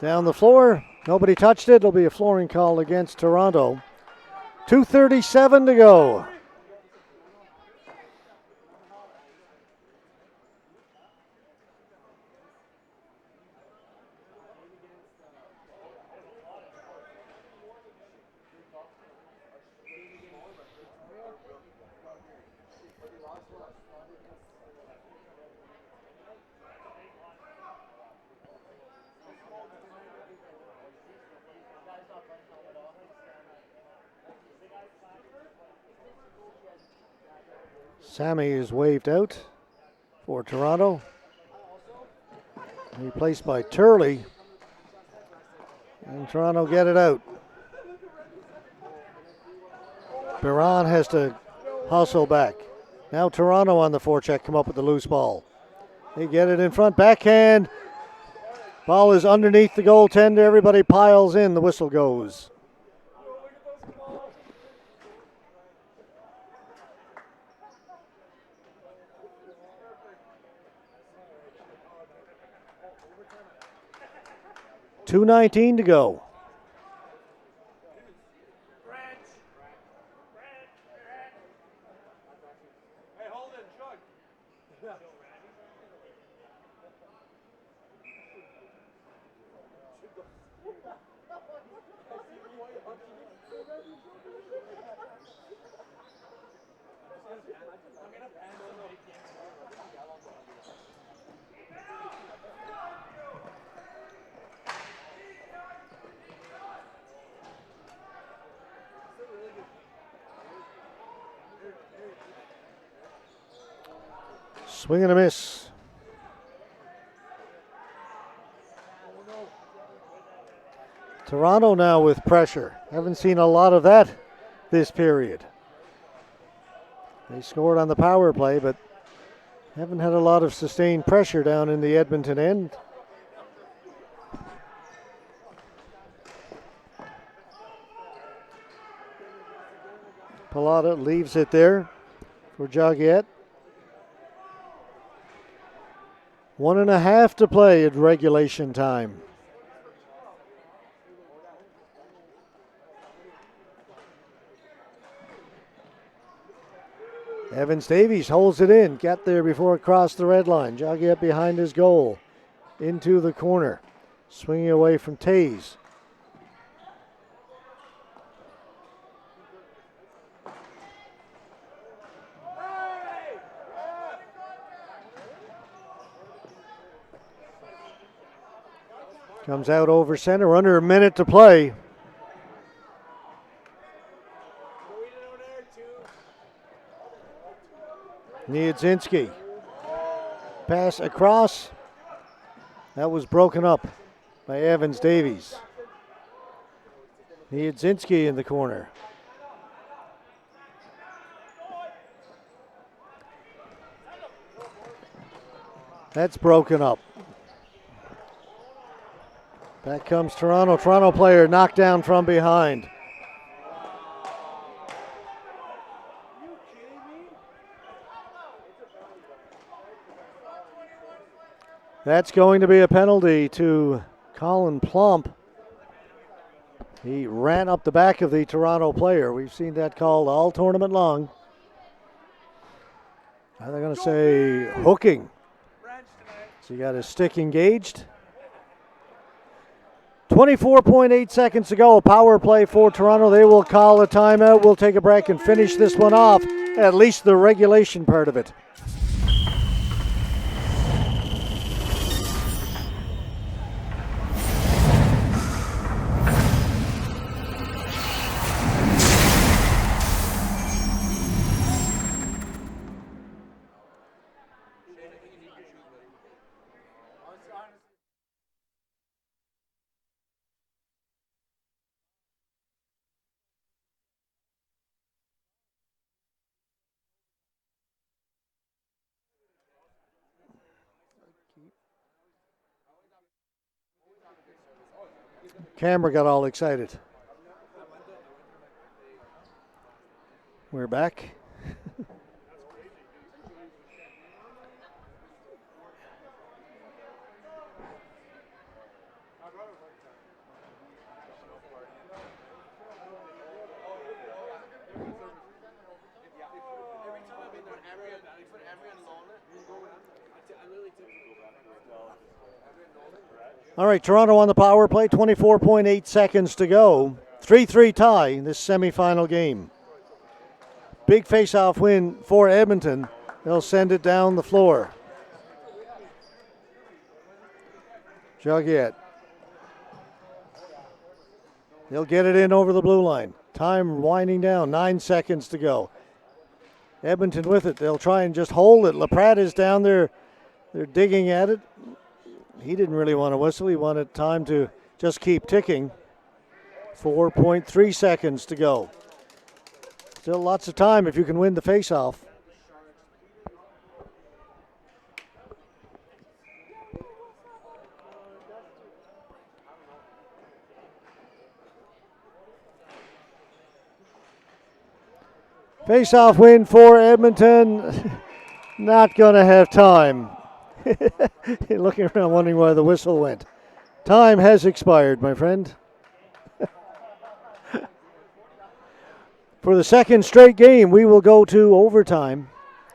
Down the floor. Nobody touched it. It'll be a flooring call against Toronto. 2:37 to go. Sammy is waved out for Toronto. Replaced by Turley. And Toronto get it out. Biran has to hustle back. Now Toronto on the forecheck come up with the loose ball. They get it in front. Backhand. Ball is underneath the goaltender. Everybody piles in. The whistle goes. .219 to go. Hey, hold it, Chug. Swing and a miss. Toronto now with pressure. Haven't seen a lot of that this period. They scored on the power play, but haven't had a lot of sustained pressure down in the Edmonton end. Pallotta leaves it there for Joliet. 1.5 to play at regulation time. Evans Davies holds it in. Got there before it crossed the red line. Joliet behind his goal. Into the corner. Swinging away from Taze. Comes out over center. Under a minute to play. Niedzinski. Pass across. That was broken up by Evans Davies. Niedzinski in the corner. That's broken up. Back comes Toronto. Toronto player knocked down from behind. That's going to be a penalty to Colin Plump. He ran up the back of the Toronto player. We've seen that called all tournament long. Now they're going to say hooking. So he got his stick engaged. 24.8 seconds to go. Power play for Toronto. They will call a timeout. We'll take a break and finish this one off, at least the regulation part of it. Camera got all excited. We're back. All right, Toronto on the power play, 24.8 seconds to go. 3-3 tie in this semifinal game. Big face-off win for Edmonton. They'll send it down the floor. Joliet. They'll get it in over the blue line. Time winding down, 9 seconds to go. Edmonton with it. They'll try and just hold it. LaPrat is down there. They're digging at it. He didn't really want to whistle. He wanted time to just keep ticking. 4.3 seconds to go. Still lots of time if you can win the faceoff. Faceoff win for Edmonton. Not going to have time. Looking around wondering why the whistle went. Time has expired, my friend. For the second straight game, we will go to overtime.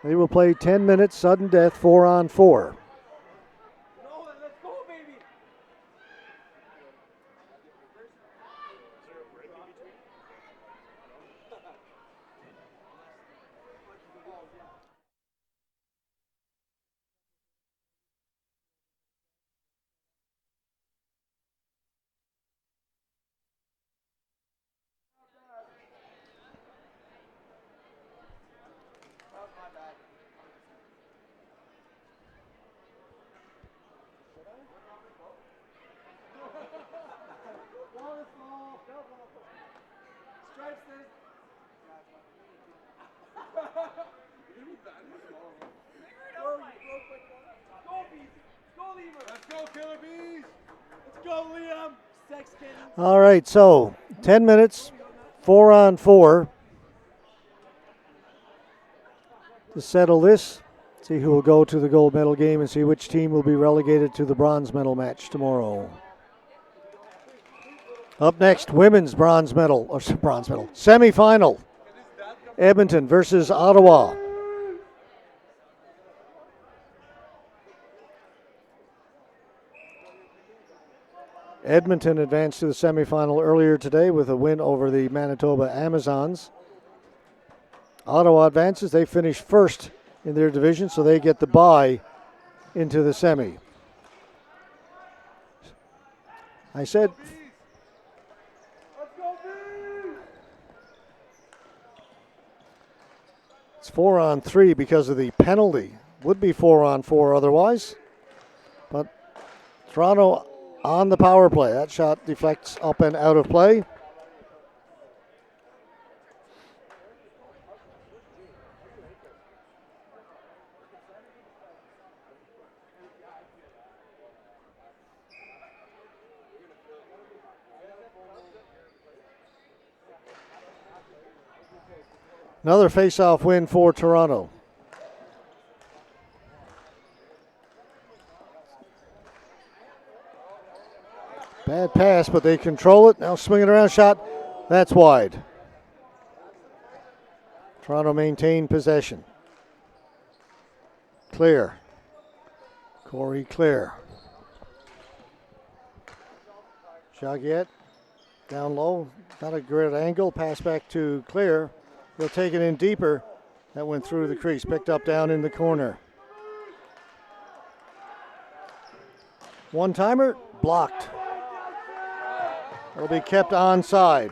They will play 10 minutes, sudden death, 4-on-4. Let's go, Killer Bees! Let's go, Liam! All right, so 10 minutes, 4-on-4 to settle this. See who will go to the gold medal game and see which team will be relegated to the bronze medal match tomorrow. Up next, women's semifinal. Edmonton versus Ottawa. Edmonton advanced to the semifinal earlier today with a win over the Manitoba Amazons. Ottawa advances. They finish first in their division, so they get the bye into the semi. I said it's 4-on-3 because of the penalty. Would be 4-on-4 otherwise. But Toronto on the power play. That shot deflects up and out of play. Another face-off win for Toronto. Bad pass, but they control it. Now swinging around shot. That's wide. Toronto maintained possession. Clear. Corey Clear. Jaguet down low. Not a great angle. Pass back to Clear. He'll take it in deeper. That went through the crease. Picked up down in the corner. One-timer. Blocked. It'll be kept onside.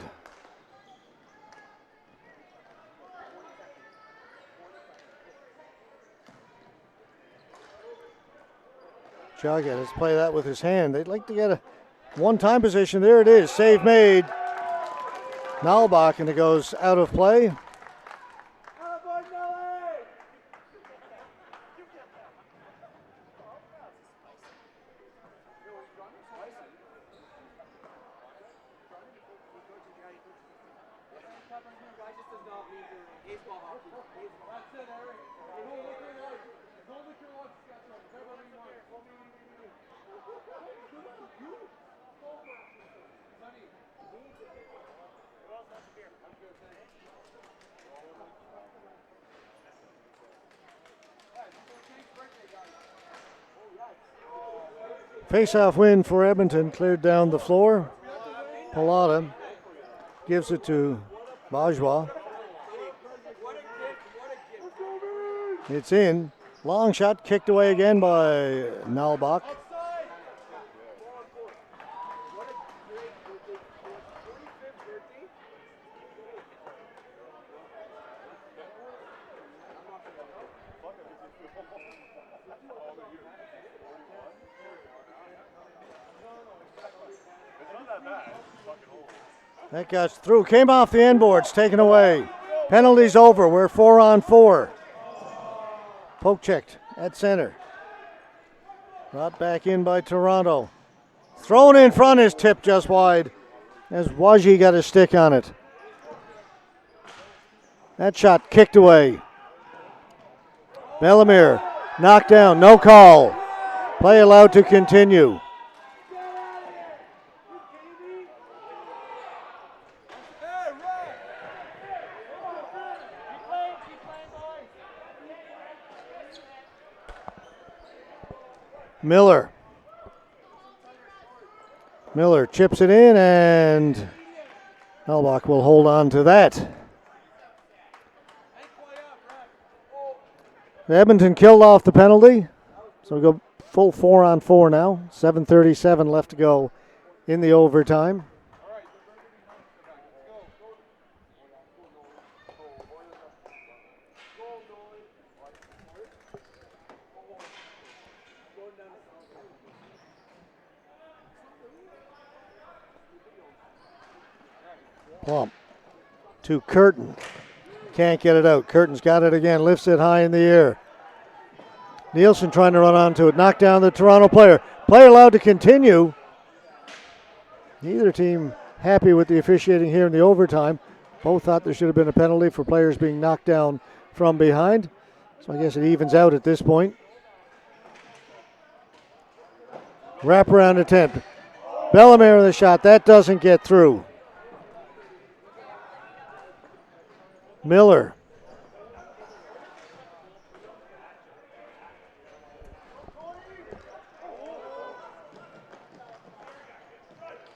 Jaguet has to play that with his hand. They'd like to get a one-time position. There it is. Save made. Nalbach, and it goes out of play. Face-off win for Edmonton, cleared down the floor. Pallotta gives it to Bajwa. It's in. Long shot kicked away again by Nalbach. That got through. Came off the end boards, taken away. Penalty's over. We're 4-on-4. Poke checked at center. Brought back in by Toronto. Thrown in front is tipped just wide as Waji got a stick on it. That shot kicked away. Bellemere knocked down. No call. Play allowed to continue. Miller chips it in, and Nalbach will hold on to that. Edmonton killed off the penalty, so we'll go full 4-on-4 now. 7:37 left to go in the overtime. Plump to Curtin. Can't get it out. Curtin's got it again, lifts it high in the air. Nielsen trying to run onto it, knock down the Toronto player. Player allowed to continue. Neither team happy with the officiating here in the overtime. Both thought there should have been a penalty for players being knocked down from behind. So I guess it evens out at this point. Wraparound attempt. Bellemare with a shot. That doesn't get through. Miller.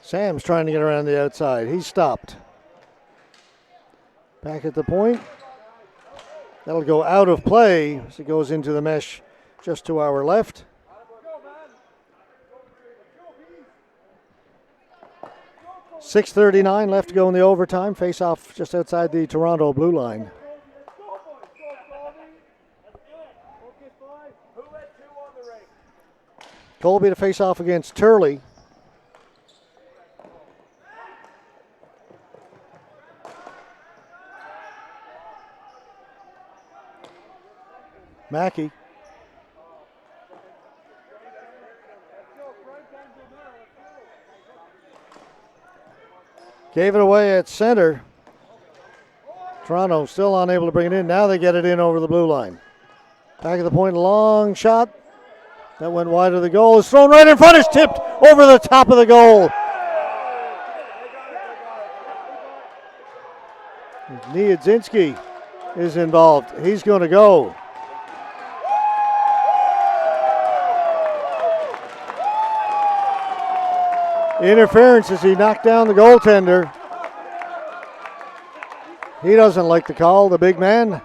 Sam's trying to get around the outside. He's stopped. Back at the point. That'll go out of play as it goes into the mesh just to our left. .6:39 left to go in the overtime. Face off just outside the Toronto blue line. Colby to face off against Turley. Mackey. Gave it away at center. Toronto still unable to bring it in. Now they get it in over the blue line. Back at the point, long shot. That went wide of the goal. It's thrown right in front. It's tipped over the top of the goal. Niedzinski is involved. He's going to go. Interference as he knocked down the goaltender. He doesn't like the call, the big man.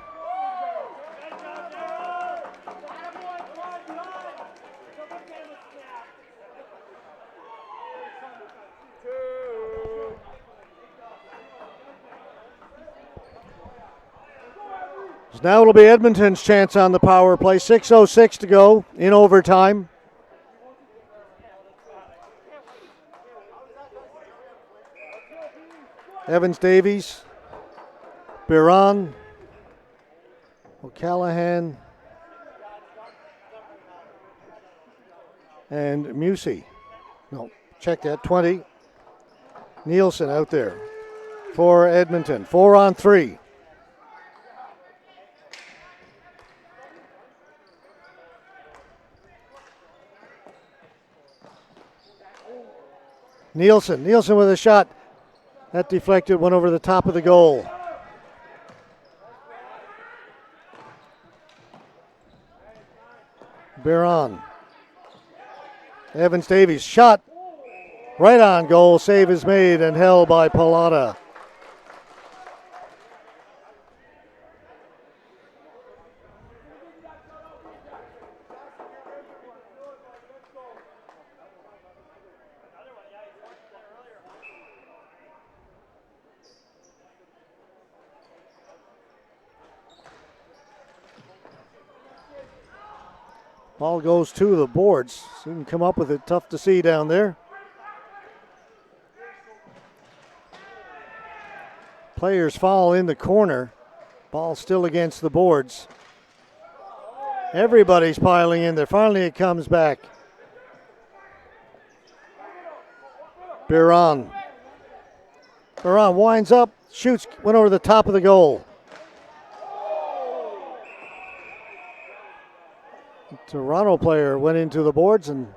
So now it'll be Edmonton's chance on the power play. 6:06 to go in overtime. Evans Davies, Biron, O'Callahan, and Musey. No, check that, 20. Nielsen out there for Edmonton. 4-on-3. Nielsen with a shot. That deflected, went over the top of the goal. Biron. Evans Davies shot right on goal. Save is made and held by Pallotta. Ball goes to the boards. So you can come up with it. Tough to see down there. Players foul in the corner. Ball still against the boards. Everybody's piling in there. Finally it comes back. Biron. Biron winds up, shoots, went over the top of the goal. Toronto player went into the boards, and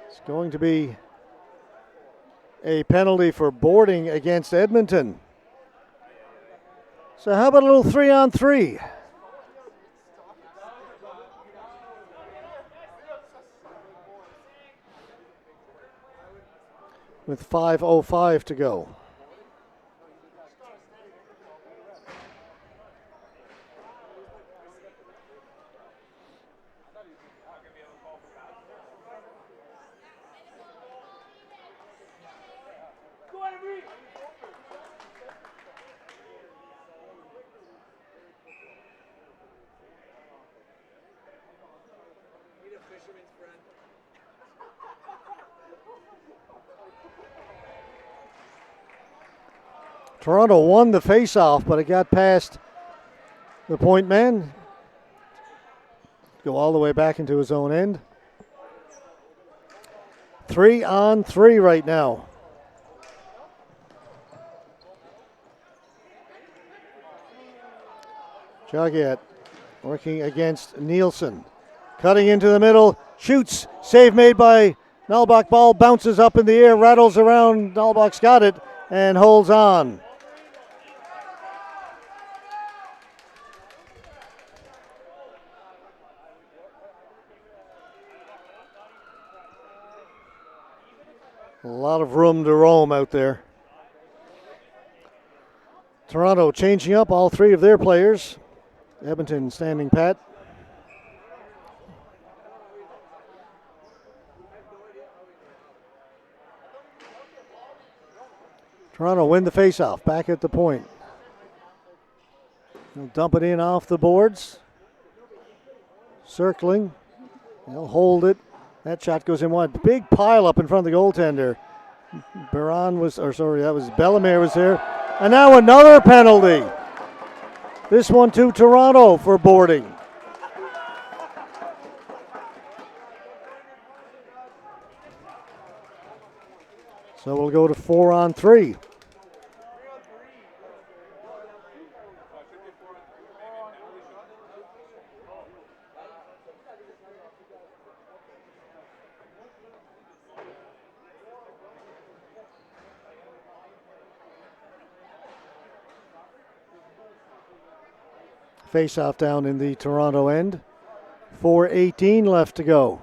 it's going to be a penalty for boarding against Edmonton. So how about a little 3-on-3? With 5:05 to go. Toronto won the face-off, but it got past the point man. Go all the way back into his own end. 3-on-3 right now. Jugget working against Nielsen. Cutting into the middle, shoots, save made by Nullbach. Ball bounces up in the air, rattles around. Nullbach's got it and holds on. A lot of room to roam out there. Toronto changing up all three of their players. Edmonton standing pat. Toronto win the faceoff, back at the point. They'll dump it in off the boards. Circling. They'll hold it. That shot goes in one. Big pile up in front of the goaltender. That was Bellemare was there. And now another penalty. This one to Toronto for boarding. So we'll go to 4-on-3. Face-off down in the Toronto end. 4:18 left to go.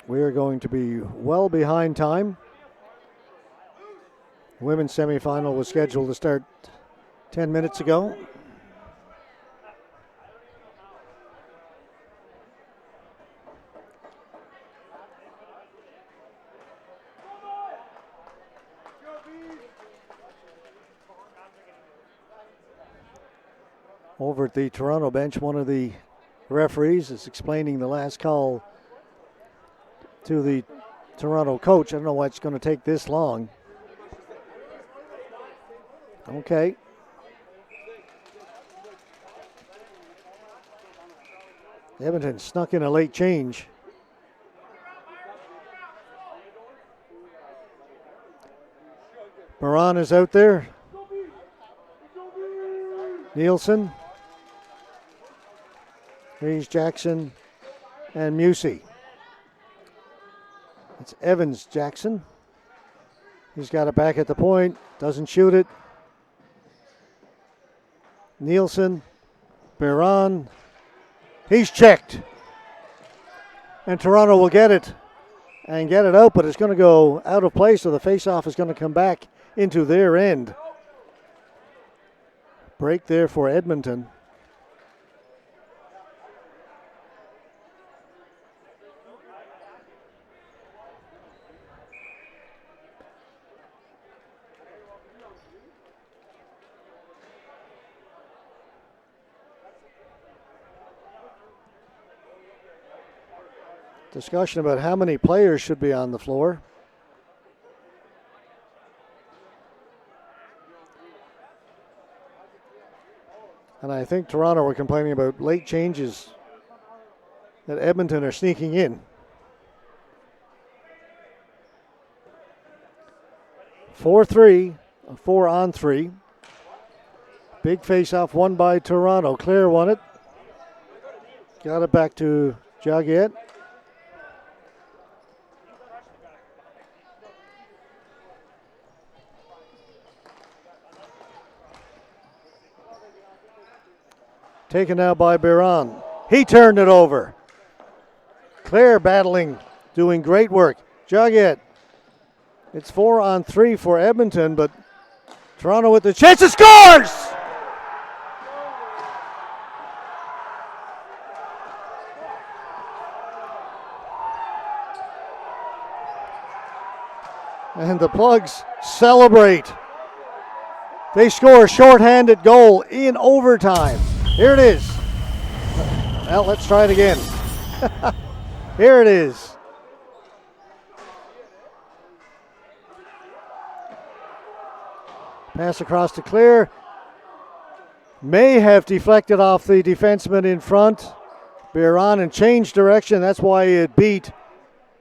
We are going to be well behind time. The women's semifinal was scheduled to start 10 minutes ago. Over at the Toronto bench, one of the referees is explaining the last call to the Toronto coach. I don't know why it's going to take this long. Okay. Edmonton snuck in a late change. Moran is out there. Nielsen. Here's Jackson and Musey. It's Evans Jackson. He's got it back at the point. Doesn't shoot it. Nielsen. Biron. He's checked. And Toronto will get it. And get it out, but it's going to go out of play, so the faceoff is going to come back into their end. Break there for Edmonton. Discussion about how many players should be on the floor. And I think Toronto were complaining about late changes that Edmonton are sneaking in. 4-3, 4-on-3. Big face-off won by Toronto. Claire won it. Got it back to Jagget. Taken out by Biron. He turned it over. Claire battling, doing great work. Jugget. It's 4-on-3 for Edmonton, but Toronto with the chance to scores! And the Plugs celebrate. They score a shorthanded goal in overtime. Here it is. Well, let's try it again. Here it is. Pass across to clear. May have deflected off the defenseman in front. Bear on and changed direction. That's why it beat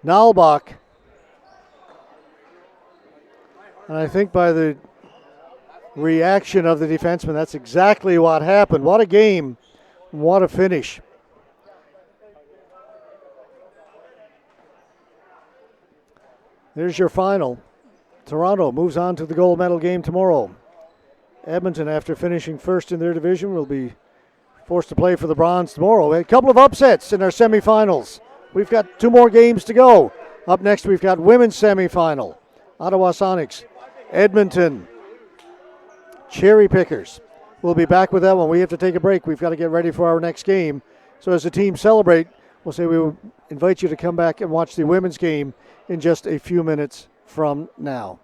Nalbach. And I think by the reaction of the defenseman, that's exactly what happened. What a game. What a finish. There's your final. Toronto moves on to the gold medal game tomorrow. Edmonton, after finishing first in their division, will be forced to play for the bronze tomorrow. A couple of upsets in our semifinals. We've got 2 more games to go. Up next, we've got women's semifinal. Ottawa Sonics, Edmonton, Cherry Pickers. We'll be back with that one. We have to take a break. We've got to get ready for our next game. So as the teams celebrate, we'll say we will invite you to come back and watch the women's game in just a few minutes from now.